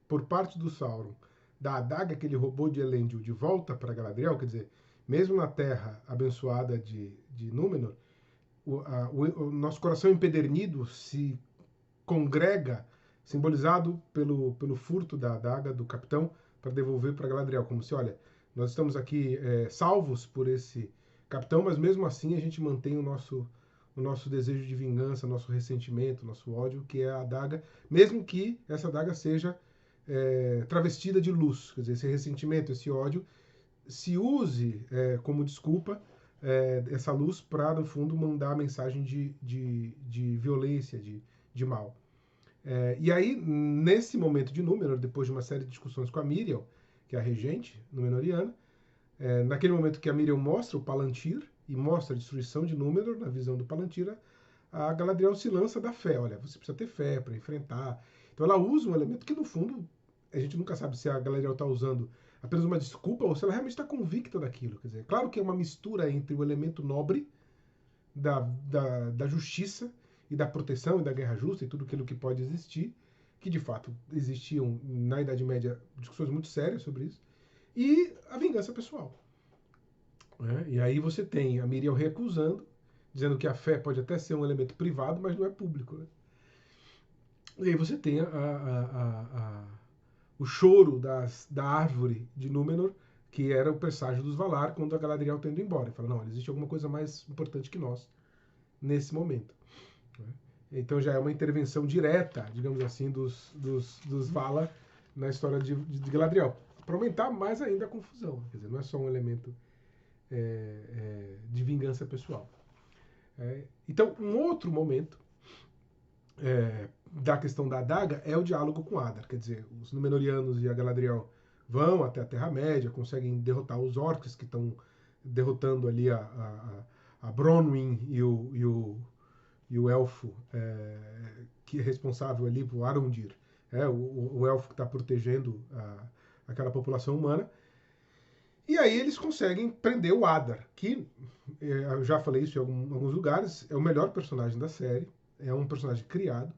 por parte do Sauron da adaga que ele roubou de Elendil de volta para Galadriel, quer dizer, mesmo na terra abençoada de Númenor, o nosso coração empedernido se congrega, simbolizado pelo furto da adaga do capitão para devolver para Galadriel, como se, olha, nós estamos aqui salvos por esse capitão, mas mesmo assim a gente mantém o nosso desejo de vingança, nosso ressentimento, nosso ódio, que é a adaga, mesmo que essa adaga seja travestida de luz, quer dizer, esse ressentimento, esse ódio, se use como desculpa essa luz para, no fundo, mandar a mensagem de violência, de mal. E aí, nesse momento de Númenor, depois de uma série de discussões com a Miriel, que é a regente númenoriana, naquele momento que a Miriel mostra o Palantir e mostra a destruição de Númenor, na visão do Palantir, a Galadriel se lança da fé. Olha, você precisa ter fé para enfrentar. Então ela usa um elemento que, no fundo, a gente nunca sabe se a Galadriel está usando apenas uma desculpa ou se ela realmente está convicta daquilo. Quer dizer, claro que é uma mistura entre o elemento nobre da justiça e da proteção e da guerra justa e tudo aquilo que pode existir, que de fato existiam na Idade Média discussões muito sérias sobre isso, e a vingança pessoal. E aí você tem a Miriel recusando, dizendo que a fé pode até ser um elemento privado, mas não é público. Né? E aí você tem o choro da árvore de Númenor, que era o presságio dos Valar, quando a Galadriel está indo embora. Ele fala, não, existe alguma coisa mais importante que nós nesse momento. Então já é uma intervenção direta, digamos assim, dos Valar na história de Galadriel. Para aumentar mais ainda a confusão. Quer dizer, não é só um elemento de vingança pessoal. Então, um outro momento da questão da adaga é o diálogo com Adar. Quer dizer, os Númenóreanos e a Galadriel vão até a Terra-média, conseguem derrotar os orcs que estão derrotando ali a Bronwyn e o elfo que é responsável ali por Arondir, o elfo que está protegendo aquela população humana. E aí eles conseguem prender o Adar, que, eu já falei isso em alguns lugares, é o melhor personagem da série, é um personagem criado,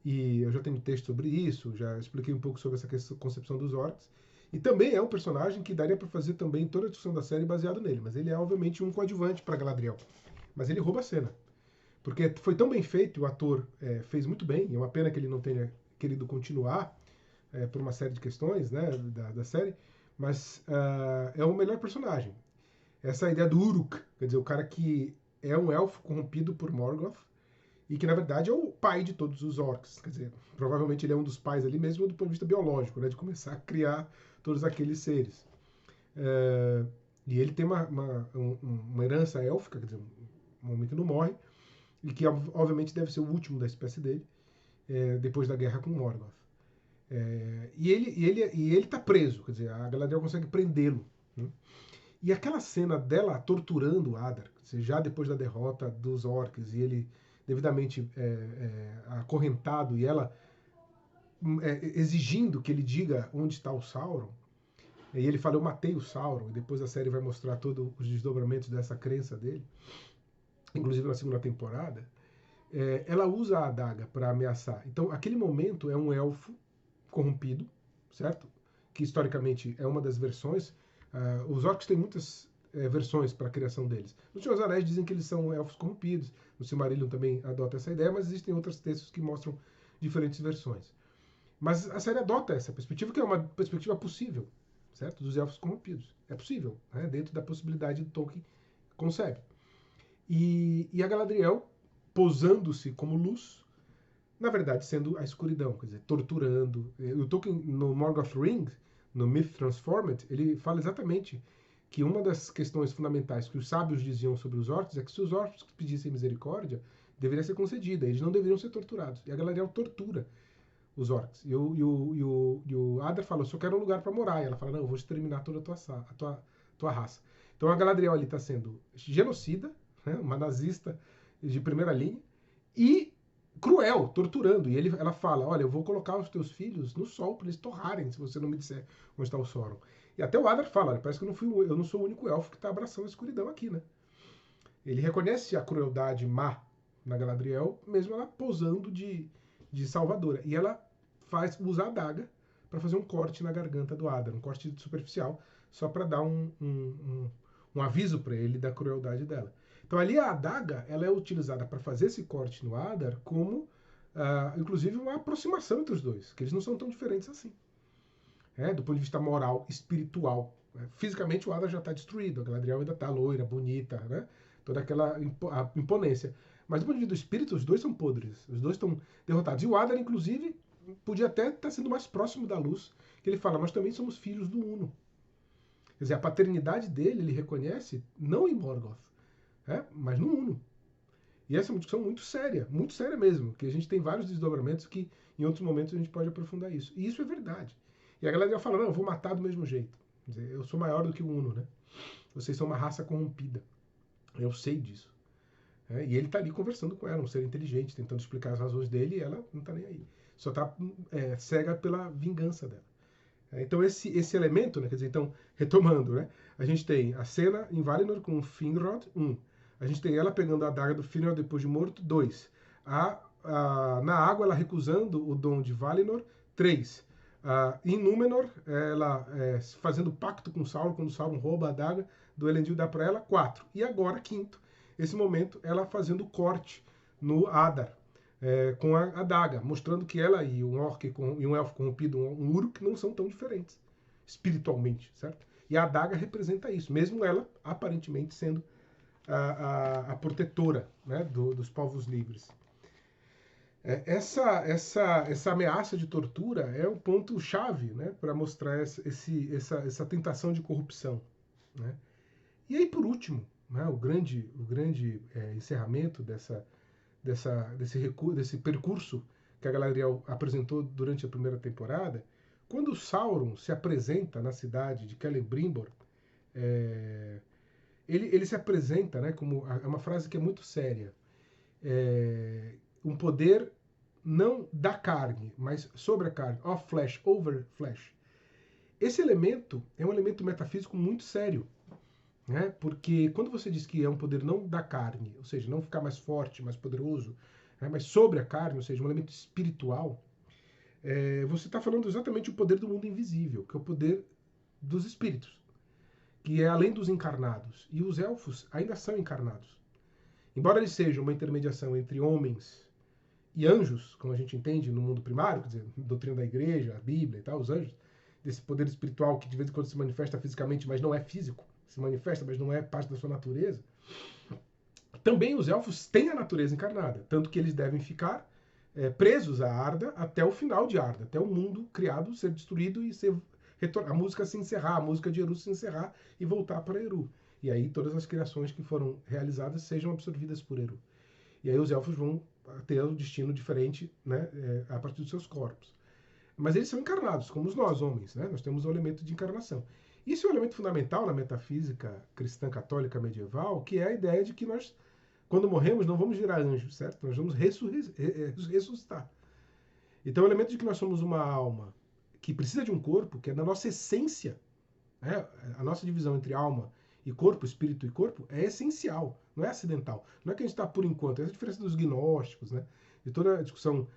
e eu já tenho texto sobre isso, já expliquei um pouco sobre essa concepção dos orcs, e também é um personagem que daria para fazer também toda a discussão da série baseado nele, mas ele é obviamente um coadjuvante para Galadriel, mas ele rouba a cena, porque foi tão bem feito, o ator fez muito bem, e é uma pena que ele não tenha querido continuar por uma série de questões, né, da série, mas é o melhor personagem. Essa ideia do Uruk, quer dizer, o cara que é um elfo corrompido por Morgoth e que, na verdade, é o pai de todos os orcs. Quer dizer, provavelmente ele é um dos pais ali mesmo do ponto de vista biológico, né, de começar a criar todos aqueles seres. E ele tem uma herança élfica, quer dizer, um homem que não morre, e que, obviamente, deve ser o último da espécie dele, depois da guerra com Morgoth. E ele tá preso, quer dizer, a Galadriel consegue prendê-lo. Né? E aquela cena dela torturando Adar, já depois da derrota dos orcs, e ele devidamente acorrentado, e ela exigindo que ele diga onde está o Sauron. E ele fala, eu matei o Sauron, e depois a série vai mostrar todos os desdobramentos dessa crença dele, inclusive na segunda temporada. Ela usa a adaga para ameaçar. Então, aquele momento é um elfo corrompido, certo? Que historicamente é uma das versões. Os orcs têm muitas versões para a criação deles. Nos Senhor dos Anéis dizem que eles são elfos corrompidos. No Silmarillion também adota essa ideia, mas existem outros textos que mostram diferentes versões. Mas a série adota essa perspectiva, que é uma perspectiva possível, certo? Dos elfos corrompidos. É possível, né? Dentro da possibilidade que Tolkien concebe. E a Galadriel, posando-se como luz, na verdade sendo a escuridão, quer dizer, torturando. O Tolkien, no Morgoth Ring, no Myth Transformed, ele fala exatamente que uma das questões fundamentais que os sábios diziam sobre os orcs é que se os orcs pedissem misericórdia, deveria ser concedida, eles não deveriam ser torturados. E a Galadriel tortura os orcs. E o Adar fala, eu só quero um lugar para morar. E ela fala, não, eu vou exterminar toda a tua raça. Então a Galadriel ali está sendo genocida, né, uma nazista de primeira linha, e cruel, torturando. E ela fala, olha, eu vou colocar os teus filhos no sol para eles torrarem, se você não me disser onde está o Sauron. E até o Adar fala, parece que eu não sou o único elfo que está abraçando a escuridão aqui, né? Ele reconhece a crueldade má na Galadriel, mesmo ela posando de salvadora. E ela usa a adaga para fazer um corte na garganta do Adar, um corte superficial, só para dar um aviso para ele da crueldade dela. Então ali a adaga ela é utilizada para fazer esse corte no Adar como, inclusive, uma aproximação entre os dois, que eles não são tão diferentes assim. Do ponto de vista moral, espiritual. Fisicamente o Adar já está destruído, a Galadriel ainda está loira, bonita, né? Toda aquela imponência. Mas do ponto de vista do espírito, os dois são podres, os dois estão derrotados. E o Adar, inclusive, podia até estar sendo mais próximo da luz, que ele fala, nós também somos filhos do Uno. Quer dizer, a paternidade dele, ele reconhece, não em Morgoth, mas no Uno. E essa é uma discussão muito séria mesmo, que a gente tem vários desdobramentos que em outros momentos a gente pode aprofundar isso. E isso é verdade. E a Galadriel fala, não, eu vou matar do mesmo jeito. Quer dizer, eu sou maior do que o Uno, né? Vocês são uma raça corrompida. Eu sei disso. E ele está ali conversando com ela, um ser inteligente, tentando explicar as razões dele, e ela não está nem aí. Só está cega pela vingança dela. Então esse elemento, né, quer dizer, então, retomando, né, a gente tem a cena em Valinor com o Finrod, 1. A gente tem ela pegando a adaga do Finrod depois de morto, 2. Na água, ela recusando o dom de Valinor, 3. Em Númenor, ela fazendo pacto com Sauron, quando Sauron rouba a adaga do Elendil, dá para ela, 4. E agora, 5º, esse momento, ela fazendo corte no Adar, com a adaga, mostrando que ela e um orc e um elfo corrompido, um Uruk, não são tão diferentes, espiritualmente, certo? E a adaga representa isso, mesmo ela, aparentemente, sendo a protetora, né, dos povos livres. Essa ameaça de tortura é um ponto-chave, né, para mostrar essa tentação de corrupção. Né? E aí, por último, né, o grande encerramento desse percurso que a Galadriel apresentou durante a primeira temporada, quando Sauron se apresenta na cidade de Celebrimbor, ele se apresenta, né, como uma frase que é muito séria, um poder não da carne, mas sobre a carne, of flesh, over flesh. Esse elemento é um elemento metafísico muito sério, né? Porque quando você diz que é um poder não da carne, ou seja, não ficar mais forte, mais poderoso, né, mas sobre a carne, ou seja, um elemento espiritual, você está falando exatamente o poder do mundo invisível, que é o poder dos espíritos, que é além dos encarnados. E os elfos ainda são encarnados. Embora eles sejam uma intermediação entre homens e anjos, como a gente entende no mundo primário, quer dizer, doutrina da igreja, a Bíblia e tal, os anjos, desse poder espiritual que de vez em quando se manifesta fisicamente, mas não é físico, se manifesta, mas não é parte da sua natureza. Também os elfos têm a natureza encarnada, tanto que eles devem ficar presos a Arda até o final de Arda, até o mundo criado ser destruído e a música se encerrar, a música de Eru se encerrar e voltar para Eru. E aí todas as criações que foram realizadas sejam absorvidas por Eru. E aí os elfos vão ter um destino diferente, né, a partir dos seus corpos. Mas eles são encarnados, como nós, homens, né? Nós temos o elemento de encarnação. Isso é um elemento fundamental na metafísica cristã católica medieval, que é a ideia de que nós, quando morremos, não vamos virar anjos, certo? Nós vamos ressuscitar. Então o elemento de que nós somos uma alma que precisa de um corpo, que é da nossa essência, né? A nossa divisão entre alma e corpo, espírito e corpo, é essencial, não é acidental. Não é que a gente está por enquanto, essa é a diferença dos gnósticos, né? De toda a discussão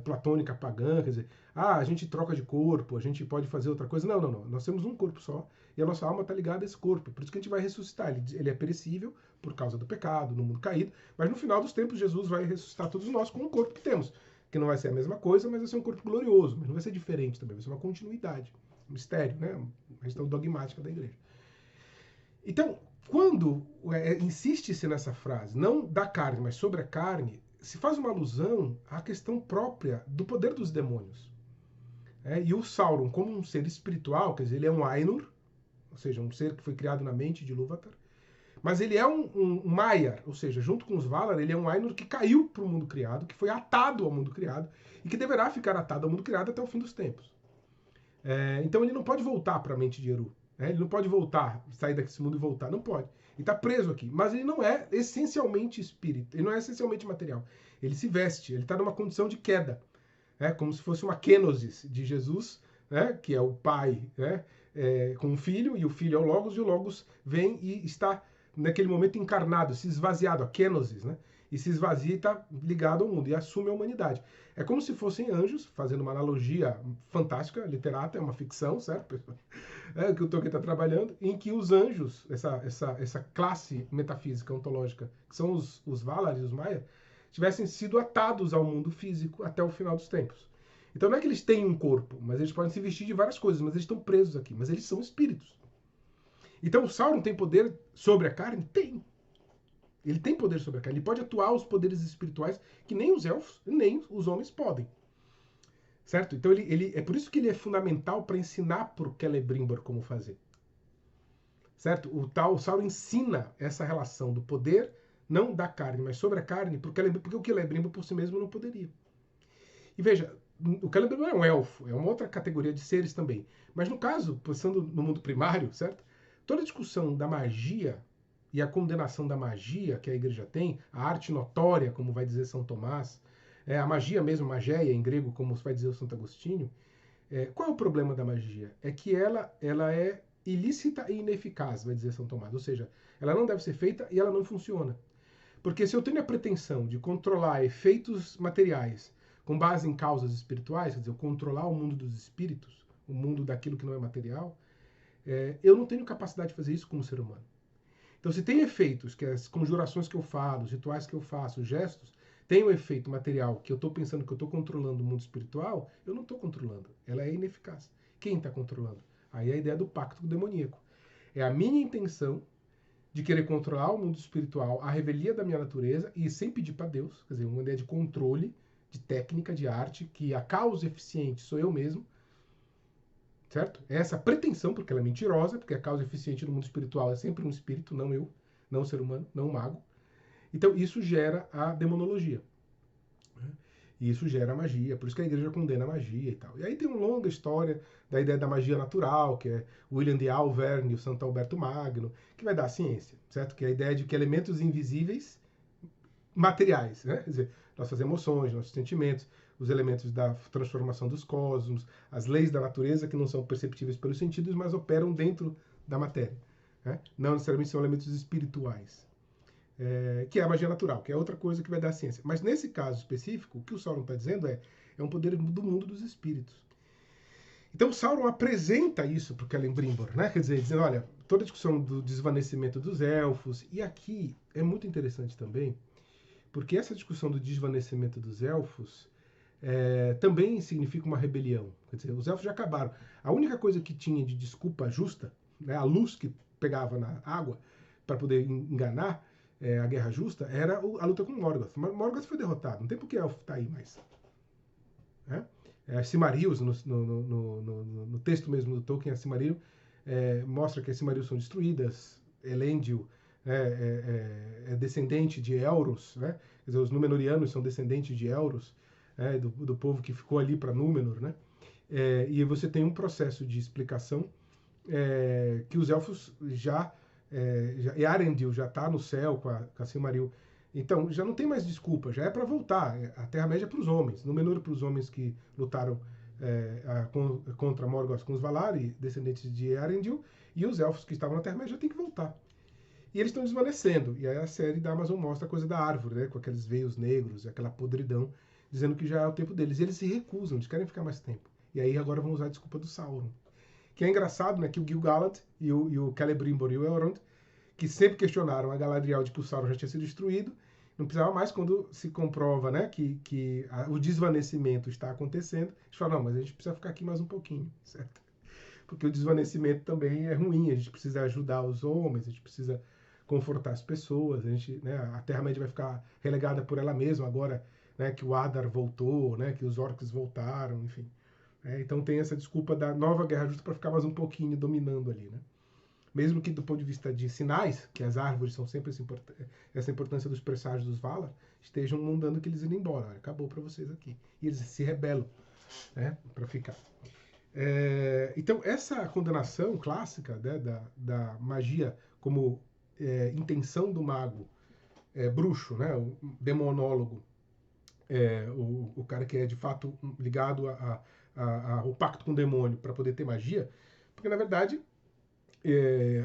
platônica pagã, quer dizer, a gente troca de corpo, a gente pode fazer outra coisa. Não, não, não. Nós temos um corpo só e a nossa alma está ligada a esse corpo. Por isso que a gente vai ressuscitar. Ele é perecível por causa do pecado, no mundo caído, mas no final dos tempos Jesus vai ressuscitar todos nós com o corpo que temos. Que não vai ser a mesma coisa, mas vai ser um corpo glorioso, mas não vai ser diferente também, vai ser uma continuidade. Um mistério, né? Uma questão dogmática da igreja. Então, quando insiste-se nessa frase, não da carne, mas sobre a carne, se faz uma alusão à questão própria do poder dos demônios. E o Sauron, como um ser espiritual, quer dizer, ele é um Ainur, ou seja, um ser que foi criado na mente de Ilúvatar, mas ele é um Maiar, ou seja, junto com os Valar, ele é um Ainur que caiu para o mundo criado, que foi atado ao mundo criado, e que deverá ficar atado ao mundo criado até o fim dos tempos. Então ele não pode voltar para a mente de Eru. Ele não pode voltar, sair desse mundo e voltar. Não pode. Ele está preso aqui. Mas ele não é essencialmente espírito. Ele não é essencialmente material. Ele se veste. Ele está numa condição de queda. Como se fosse uma kenosis de Jesus, que é o pai com o filho, e o filho é o Logos, e o Logos vem e está, naquele momento, encarnado, se esvaziado, a kenosis, e se esvazia e está ligado ao mundo, e assume a humanidade. É como se fossem anjos, fazendo uma analogia fantástica, literata, é uma ficção, certo? Que o Tolkien está trabalhando, em que os anjos, essa classe metafísica ontológica, que são os Valar e os Maia, tivessem sido atados ao mundo físico até o final dos tempos. Então não é que eles têm um corpo, mas eles podem se vestir de várias coisas, mas eles estão presos aqui, mas eles são espíritos. Então o Sauron tem poder sobre a carne? Tem. Ele tem poder sobre a carne. Ele pode atuar os poderes espirituais que nem os elfos, nem os homens podem. Certo? Então é por isso que ele é fundamental para ensinar para o Celebrimbor como fazer. Certo? O Sauron ensina essa relação do poder, não da carne, mas sobre a carne, porque o Celebrimbor por si mesmo não poderia. E veja, o Celebrimbor é um elfo, é uma outra categoria de seres também. Mas no caso, pensando no mundo primário, certo? Toda a discussão da magia e a condenação da magia que a igreja tem, a arte notória, como vai dizer São Tomás, a magia mesmo, mageia em grego, como vai dizer o Santo Agostinho, qual é o problema da magia? É que ela é ilícita e ineficaz, vai dizer São Tomás. Ou seja, ela não deve ser feita e ela não funciona. Porque se eu tenho a pretensão de controlar efeitos materiais com base em causas espirituais, quer dizer, eu controlar o mundo dos espíritos, o mundo daquilo que não é material, eu não tenho capacidade de fazer isso como ser humano. Então, se tem efeitos, que as conjurações que eu falo, os rituais que eu faço, os gestos, tem um efeito material que eu estou pensando que eu estou controlando o mundo espiritual, eu não estou controlando. Ela é ineficaz. Quem está controlando? Aí é a ideia do pacto demoníaco. É a minha intenção de querer controlar o mundo espiritual, a revelia da minha natureza, e sem pedir para Deus, quer dizer, uma ideia de controle, de técnica, de arte, que a causa eficiente sou eu mesmo, certo? Essa pretensão, porque ela é mentirosa, porque a causa eficiente no mundo espiritual é sempre um espírito, não eu, não um ser humano, não um mago. Então isso gera a demonologia. E isso gera a magia, por isso que a igreja condena a magia e tal. E aí tem uma longa história da ideia da magia natural, que é William de Alverne e o Santo Alberto Magno, que vai dar a ciência, certo? Que é a ideia de que elementos invisíveis, materiais, né? Quer dizer, nossas emoções, nossos sentimentos, os elementos da transformação dos cosmos, as leis da natureza que não são perceptíveis pelos sentidos, mas operam dentro da matéria. Não necessariamente são elementos espirituais. Que é a magia natural, que é outra coisa que vai dar a ciência. Mas nesse caso específico, o que o Sauron está dizendo é um poder do mundo dos espíritos. Então o Sauron apresenta isso para o Celebrimbor, né? Quer dizer, dizendo, olha, toda a discussão do desvanecimento dos elfos, e aqui é muito interessante também, porque essa discussão do desvanecimento dos elfos também significa uma rebelião. Quer dizer, os elfos já acabaram. A única coisa que tinha de desculpa justa, né, a luz que pegava na água para poder enganar a guerra justa, era a luta com Morgoth. Morgoth foi derrotado, não tem por que elfo estar aí mais. Silmarils, no texto mesmo do Tolkien, a Silmaril mostra que as Silmarils são destruídas, Elendil é descendente de Elros, né? Quer dizer, os Númenóreanos são descendentes de Elros, do povo que ficou ali para Númenor, né? E você tem um processo de explicação que os elfos Earendil já está no céu com a Silmaril Então, já não tem mais desculpa, já é para voltar. A Terra-média é para os homens, Númenor para os homens que lutaram contra Morgoth com os Valar, descendentes de Eärendil, e os elfos que estavam na Terra-média já tem que voltar. E eles estão desvanecendo. E aí a série da Amazon mostra a coisa da árvore, né? Com aqueles veios negros, aquela podridão, dizendo que já é o tempo deles. E eles se recusam, eles querem ficar mais tempo. E aí agora vão usar a desculpa do Sauron. Que é engraçado, né? Que o Gil-galad e o Celebrimbor e o Elrond, que sempre questionaram a Galadriel de que o Sauron já tinha sido destruído, não precisava mais quando se comprova, né, que o desvanecimento está acontecendo. Eles falam, não, mas a gente precisa ficar aqui mais um pouquinho, certo? Porque o desvanecimento também é ruim, a gente precisa ajudar os homens, a gente precisa confortar as pessoas, a gente, né, a Terra-média vai ficar relegada por ela mesma agora, né, que o Adar voltou, né, que os orcs voltaram, enfim. Então tem essa desculpa da nova Guerra Justa para ficar mais um pouquinho dominando ali, né? Mesmo que do ponto de vista de sinais, que as árvores são sempre essa importância dos presságios dos Valar, estejam mandando que eles irem embora. Acabou para vocês aqui. E eles se rebelam, né, para ficar. Então, essa condenação clássica, né, da magia como intenção do mago bruxo, né, o demonólogo, o cara que é de fato ligado ao pacto com o demônio para poder ter magia, porque na verdade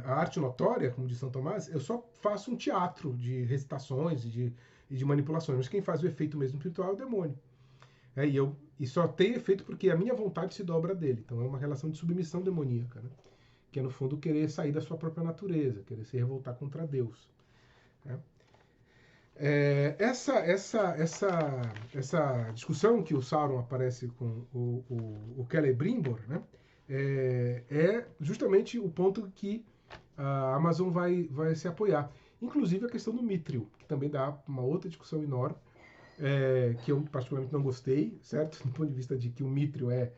a arte notória, como diz São Tomás, eu só faço um teatro de recitações e de manipulações, mas quem faz o efeito mesmo espiritual é o demônio. E só tem efeito porque a minha vontade se dobra dele. Então é uma relação de submissão demoníaca, né? Que é no fundo querer sair da sua própria natureza, querer se revoltar contra Deus. Né? Essa discussão que o Sauron aparece com o Celebrimbor, né? É justamente o ponto que a Amazon vai se apoiar. Inclusive a questão do Mithril, que também dá uma outra discussão enorme, que eu particularmente não gostei, certo? Do ponto de vista de que o Mithril é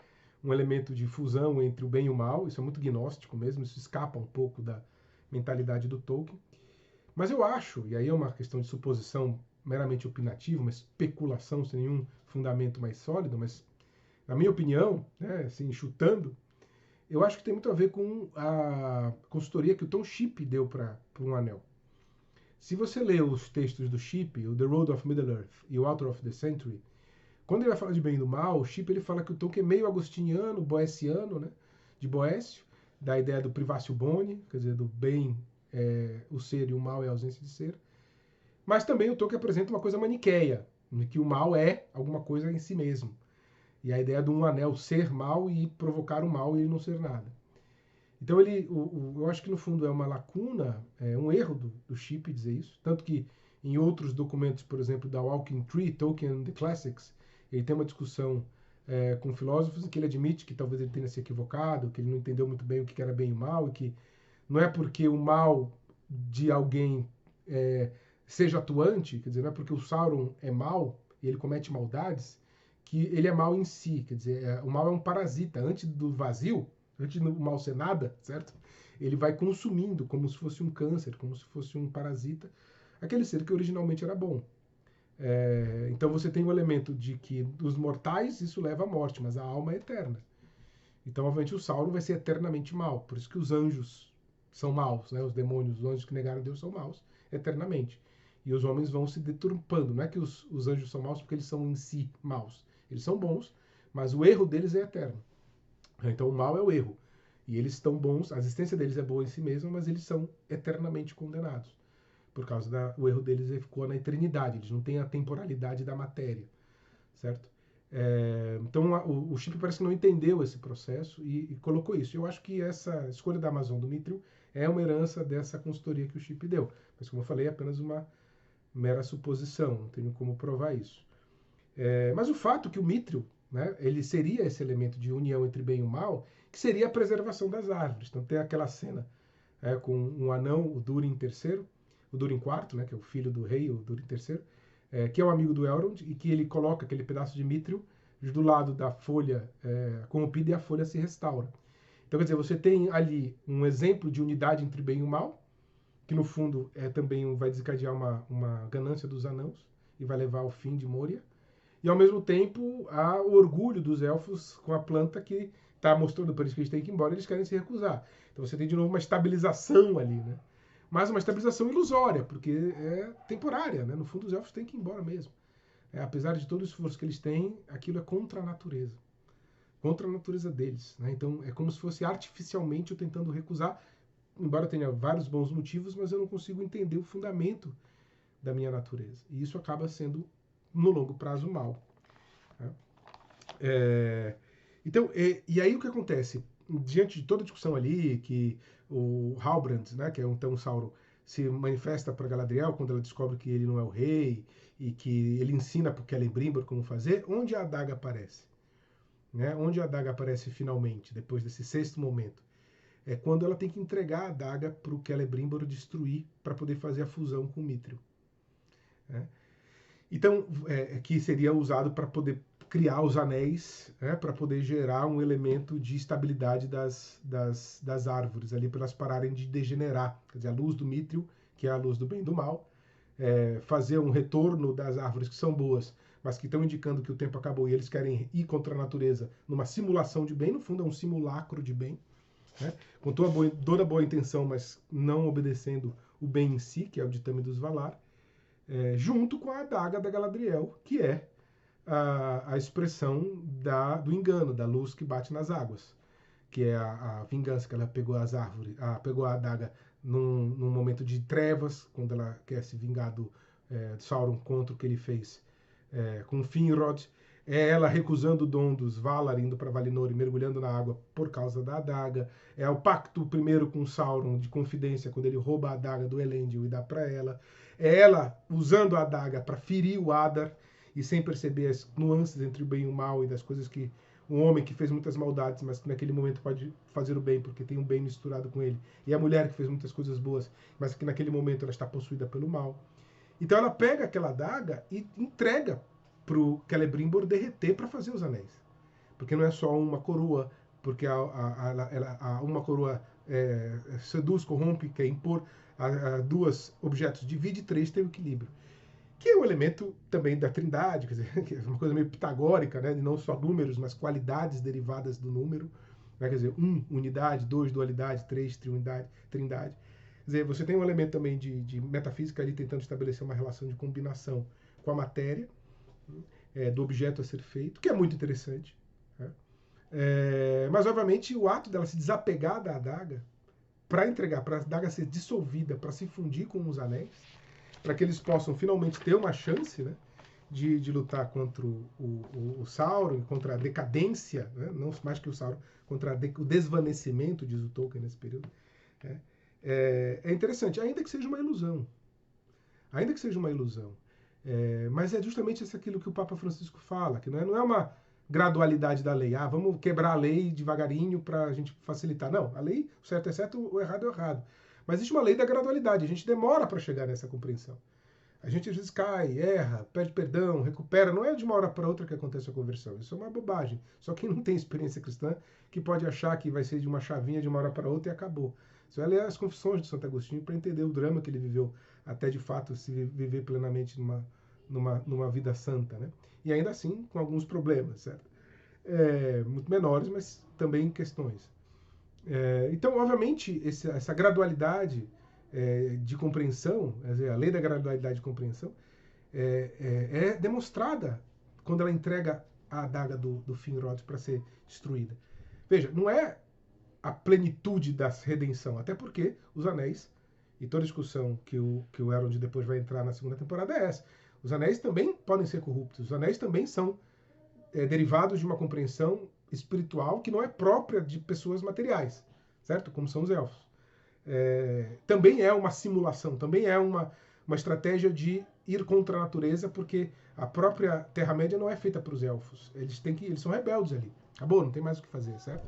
um elemento de fusão entre o bem e o mal, isso é muito gnóstico mesmo, isso escapa um pouco da mentalidade do Tolkien. Mas eu acho, e aí é uma questão de suposição meramente opinativa, uma especulação sem nenhum fundamento mais sólido, mas na minha opinião, né, assim, chutando, eu acho que tem muito a ver com a consultoria que o Tom Shipp deu para um anel. Se você lê os textos do Shipp, o The Road of Middle-earth e o Author of the Century, quando ele vai falar de bem e do mal, o Shipp ele fala que o Tolkien é meio agostiniano, boéciano, né, de Boécio, da ideia do privatio boni, quer dizer, do bem o ser e o mal é a ausência de ser. Mas também o Tolkien apresenta uma coisa maniqueia, que o mal é alguma coisa em si mesmo. E a ideia de um anel ser mal e provocar o mal e ele não ser nada. Então eu acho que no fundo é uma lacuna, um erro do Shipp dizer isso. Tanto que em outros documentos, por exemplo, da Walking Tree, Tolkien and the Classics, ele tem uma discussão com filósofos em que ele admite que talvez ele tenha se equivocado, que ele não entendeu muito bem o que era bem e mal, e que não é porque o mal de alguém seja atuante, quer dizer, não é porque o Sauron é mal e ele comete maldades, que ele é mal em si. Quer dizer, o mal é um parasita. Antes do vazio, antes do mal ser nada, certo? Ele vai consumindo como se fosse um câncer, como se fosse um parasita, aquele ser que originalmente era bom. Então você tem o elemento de que dos mortais isso leva à morte, mas a alma é eterna. Então, obviamente, o Sauron vai ser eternamente mal. Por isso que os anjos são maus, né? Os demônios, os anjos que negaram Deus são maus eternamente. E os homens vão se deturpando. Não é que os anjos são maus porque eles são em si maus. Eles são bons, mas o erro deles é eterno. Então o mal é o erro. E eles estão bons, a existência deles é boa em si mesma, mas eles são eternamente condenados. Por causa o erro deles ficou na eternidade, eles não têm a temporalidade da matéria, certo? Então o Shipp parece que não entendeu esse processo e colocou isso. Eu acho que essa escolha da Amazon do Mithril é uma herança dessa consultoria que o Shipp deu. Mas como eu falei, é apenas uma mera suposição, não tenho como provar isso. Mas o fato que o Mithril, né, ele seria esse elemento de união entre bem e o mal, que seria a preservação das árvores. Então tem aquela cena com um anão, o Durin III, o Durin IV, né, que é o filho do rei, o Durin III, que é um amigo do Elrond, e que ele coloca aquele pedaço de Mithril do lado da folha corrompida e a folha se restaura. Então, quer dizer, você tem ali um exemplo de unidade entre bem e o mal, que no fundo também vai desencadear uma ganância dos anãos e vai levar ao fim de Moria. E ao mesmo tempo há o orgulho dos elfos com a planta que está mostrando para eles que eles têm que ir embora, eles querem se recusar. Então você tem de novo uma estabilização ali, né? mas uma estabilização ilusória, porque é temporária, né? No fundo, os elfos têm que ir embora mesmo. Apesar de todo o esforço que eles têm, aquilo é contra a natureza. Contra a natureza deles. Né? Então, é como se fosse artificialmente eu tentando recusar, embora tenha vários bons motivos, mas eu não consigo entender o fundamento da minha natureza. E isso acaba sendo, no longo prazo, mal. Né? Então, e aí o que acontece? Diante de toda a discussão ali, que o Halbrand, né, que é então um Sauron, se manifesta para Galadriel quando ela descobre que ele não é o rei e que ele ensina para Celebrimbor como fazer, onde a adaga aparece? Né? Onde a adaga aparece finalmente, depois desse sexto momento? É quando ela tem que entregar a adaga para o Celebrimbor destruir para poder fazer a fusão com o Mithril. Né? Então, que seria usado para poder criar os anéis, para poder gerar um elemento de estabilidade das árvores, ali para elas pararem de degenerar. Quer dizer, a luz do Mithril, que é a luz do bem e do mal, fazer um retorno das árvores que são boas, mas que estão indicando que o tempo acabou e eles querem ir contra a natureza numa simulação de bem, no fundo é um simulacro de bem, né? Com toda boa intenção, mas não obedecendo o bem em si, que é o ditame dos Valar. Junto com a adaga da Galadriel, que é a expressão do engano, da luz que bate nas águas, que é a vingança, que ela pegou as árvores, pegou a adaga num momento de trevas, quando ela quer se vingar do Sauron contra o que ele fez com Finrod. É ela recusando o dom dos Valar, indo para Valinor e mergulhando na água por causa da adaga. É o pacto primeiro com Sauron de confidência, quando ele rouba a adaga do Elendil e dá para ela. É ela usando a adaga para ferir o Adar e sem perceber as nuances entre o bem e o mal e das coisas que um homem que fez muitas maldades, mas que naquele momento pode fazer o bem, porque tem um bem misturado com ele. E a mulher que fez muitas coisas boas, mas que naquele momento ela está possuída pelo mal. Então ela pega aquela adaga e entrega para o Celebrimbor derreter para fazer os anéis. Porque não é só uma coroa, porque uma coroa seduz, corrompe, quer impor a duas objetos, divide, três tem o equilíbrio. Que é um elemento também da trindade, quer dizer, que é uma coisa meio pitagórica, né? Não só números, mas qualidades derivadas do número. Né? Quer dizer, unidade, dois, dualidade, três, trindade. Quer dizer, você tem um elemento também de metafísica ali tentando estabelecer uma relação de combinação com a matéria, do objeto a ser feito, que é muito interessante. Né? Mas, obviamente, o ato dela se desapegar da adaga para entregar, para a adaga ser dissolvida, para se fundir com os anéis, para que eles possam finalmente ter uma chance, né, de lutar contra o Sauron, contra a decadência, né, não mais que o Sauron, contra o desvanecimento, diz o Tolkien nesse período. Né. É interessante, ainda que seja uma ilusão. Ainda que seja uma ilusão. Mas é justamente aquilo que o Papa Francisco fala, que não é uma gradualidade da lei. Vamos quebrar a lei devagarinho para a gente facilitar. Não, a lei, o certo é certo, o errado é errado. Mas existe uma lei da gradualidade, a gente demora para chegar nessa compreensão. A gente às vezes cai, erra, pede perdão, recupera. Não é de uma hora para outra que acontece a conversão. Isso é uma bobagem. Só quem não tem experiência cristã que pode achar que vai ser de uma chavinha de uma hora para outra e acabou. Você vai ler as Confissões de Santo Agostinho para entender o drama que ele viveu até de fato se viver plenamente numa vida santa, né? E ainda assim com alguns problemas, certo? Muito menores, mas também questões. Então, obviamente, essa gradualidade de compreensão, quer dizer, a lei da gradualidade de compreensão, é demonstrada quando ela entrega a adaga do Finrod para ser destruída. Veja, não é a plenitude da redenção, até porque os anéis, e toda a discussão que o Elrond depois vai entrar na segunda temporada é essa. Os anéis também podem ser corruptos, os anéis também são derivados de uma compreensão espiritual que não é própria de pessoas materiais, certo? Como são os elfos. Também é uma simulação, também é uma estratégia de ir contra a natureza, porque a própria Terra-média não é feita para os elfos. Eles são rebeldes ali. Acabou, não tem mais o que fazer, certo?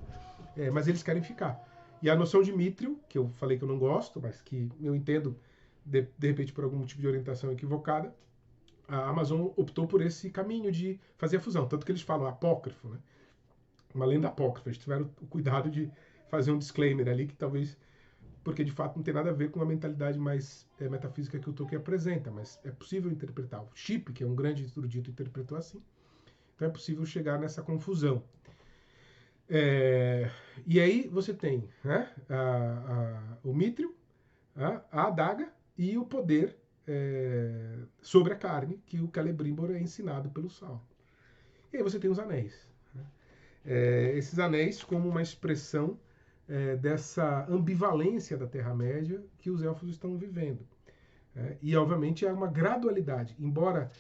Mas eles querem ficar. E a noção de Mithril, que eu falei que eu não gosto, mas que eu entendo, de repente, por algum tipo de orientação equivocada, a Amazon optou por esse caminho de fazer a fusão. Tanto que eles falam apócrifo, né? Uma lenda apócrifa. Eles tiveram o cuidado de fazer um disclaimer ali, que talvez, porque de fato não tem nada a ver com a mentalidade mais metafísica que o Tolkien apresenta, mas é possível interpretar. O Chip, que é um grande erudito, interpretou assim. Então é possível chegar nessa confusão. E aí você tem, né, o Mithril, a adaga e o poder sobre a carne que o Celebrimbor é ensinado pelo Sauron. E aí você tem os anéis. Esses anéis como uma expressão dessa ambivalência da Terra-média que os elfos estão vivendo. E, obviamente, há uma gradualidade. Embora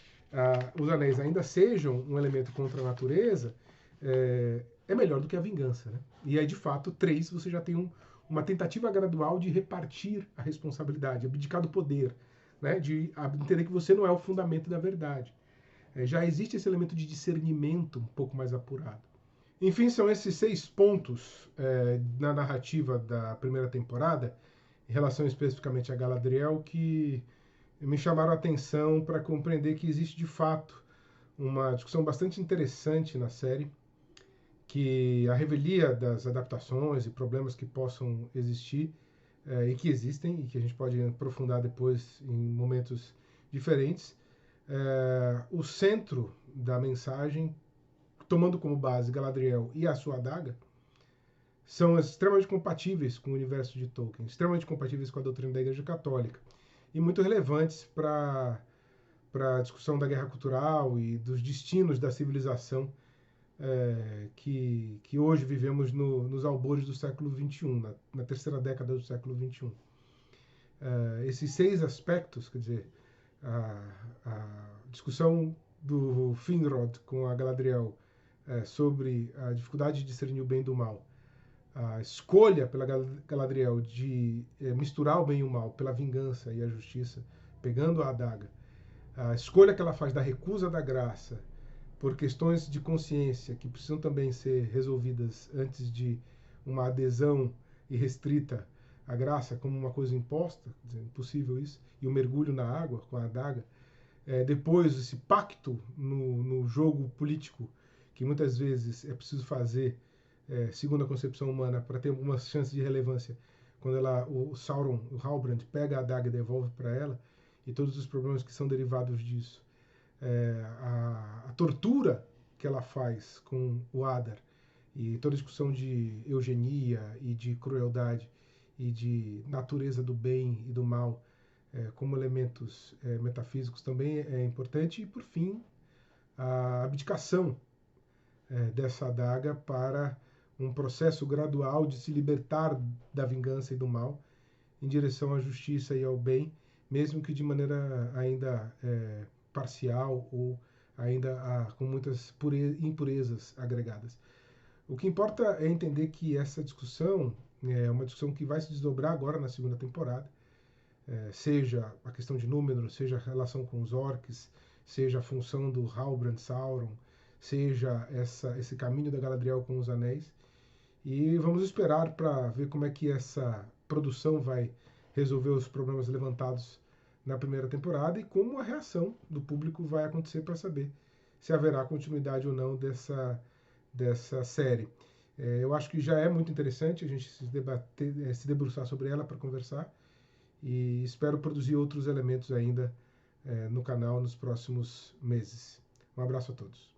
os anéis ainda sejam um elemento contra a natureza, é melhor do que a vingança. Né? E aí, de fato, 3, você já tem uma tentativa gradual de repartir a responsabilidade, abdicar do poder, né? De entender que você não é o fundamento da verdade. Já existe esse elemento de discernimento um pouco mais apurado. Enfim, são esses 6 pontos na narrativa da primeira temporada, em relação especificamente a Galadriel, que me chamaram a atenção para compreender que existe de fato uma discussão bastante interessante na série, que a revelia das adaptações e problemas que possam existir e que existem e que a gente pode aprofundar depois em momentos diferentes, o centro da mensagem, tomando como base Galadriel e a sua adaga, são extremamente compatíveis com o universo de Tolkien, extremamente compatíveis com a doutrina da Igreja Católica e muito relevantes para a discussão da guerra cultural e dos destinos da civilização que hoje vivemos nos albores do século XXI, na terceira década do século XXI. Esses 6 aspectos, quer dizer, a discussão do Finrod com a Galadriel sobre a dificuldade de discernir o bem do mal, a escolha pela Galadriel de misturar o bem e o mal pela vingança e a justiça, pegando a adaga, a escolha que ela faz da recusa da graça por questões de consciência que precisam também ser resolvidas antes de uma adesão irrestrita à graça como uma coisa imposta, impossível isso, e o mergulho na água com a adaga, depois esse pacto no jogo político que muitas vezes é preciso fazer segundo a concepção humana para ter algumas chances de relevância, quando o Sauron, o Halbrand, pega a adaga e devolve para ela, e todos os problemas que são derivados disso, a tortura que ela faz com o Adar e toda a discussão de eugenia e de crueldade e de natureza do bem e do mal como elementos metafísicos também é importante. E, por fim, a abdicação dessa adaga para um processo gradual de se libertar da vingança e do mal em direção à justiça e ao bem, mesmo que de maneira ainda parcial ou ainda com muitas impurezas agregadas. O que importa é entender que essa discussão é uma discussão que vai se desdobrar agora na segunda temporada, seja a questão de Númenor, seja a relação com os orcs, seja a função do Halbrand Sauron, seja esse caminho da Galadriel com os anéis. E vamos esperar para ver como é que essa produção vai resolver os problemas levantados na primeira temporada e como a reação do público vai acontecer para saber se haverá continuidade ou não dessa série. Eu acho que já é muito interessante a gente se debruçar sobre ela para conversar e espero produzir outros elementos ainda no canal nos próximos meses. Um abraço a todos.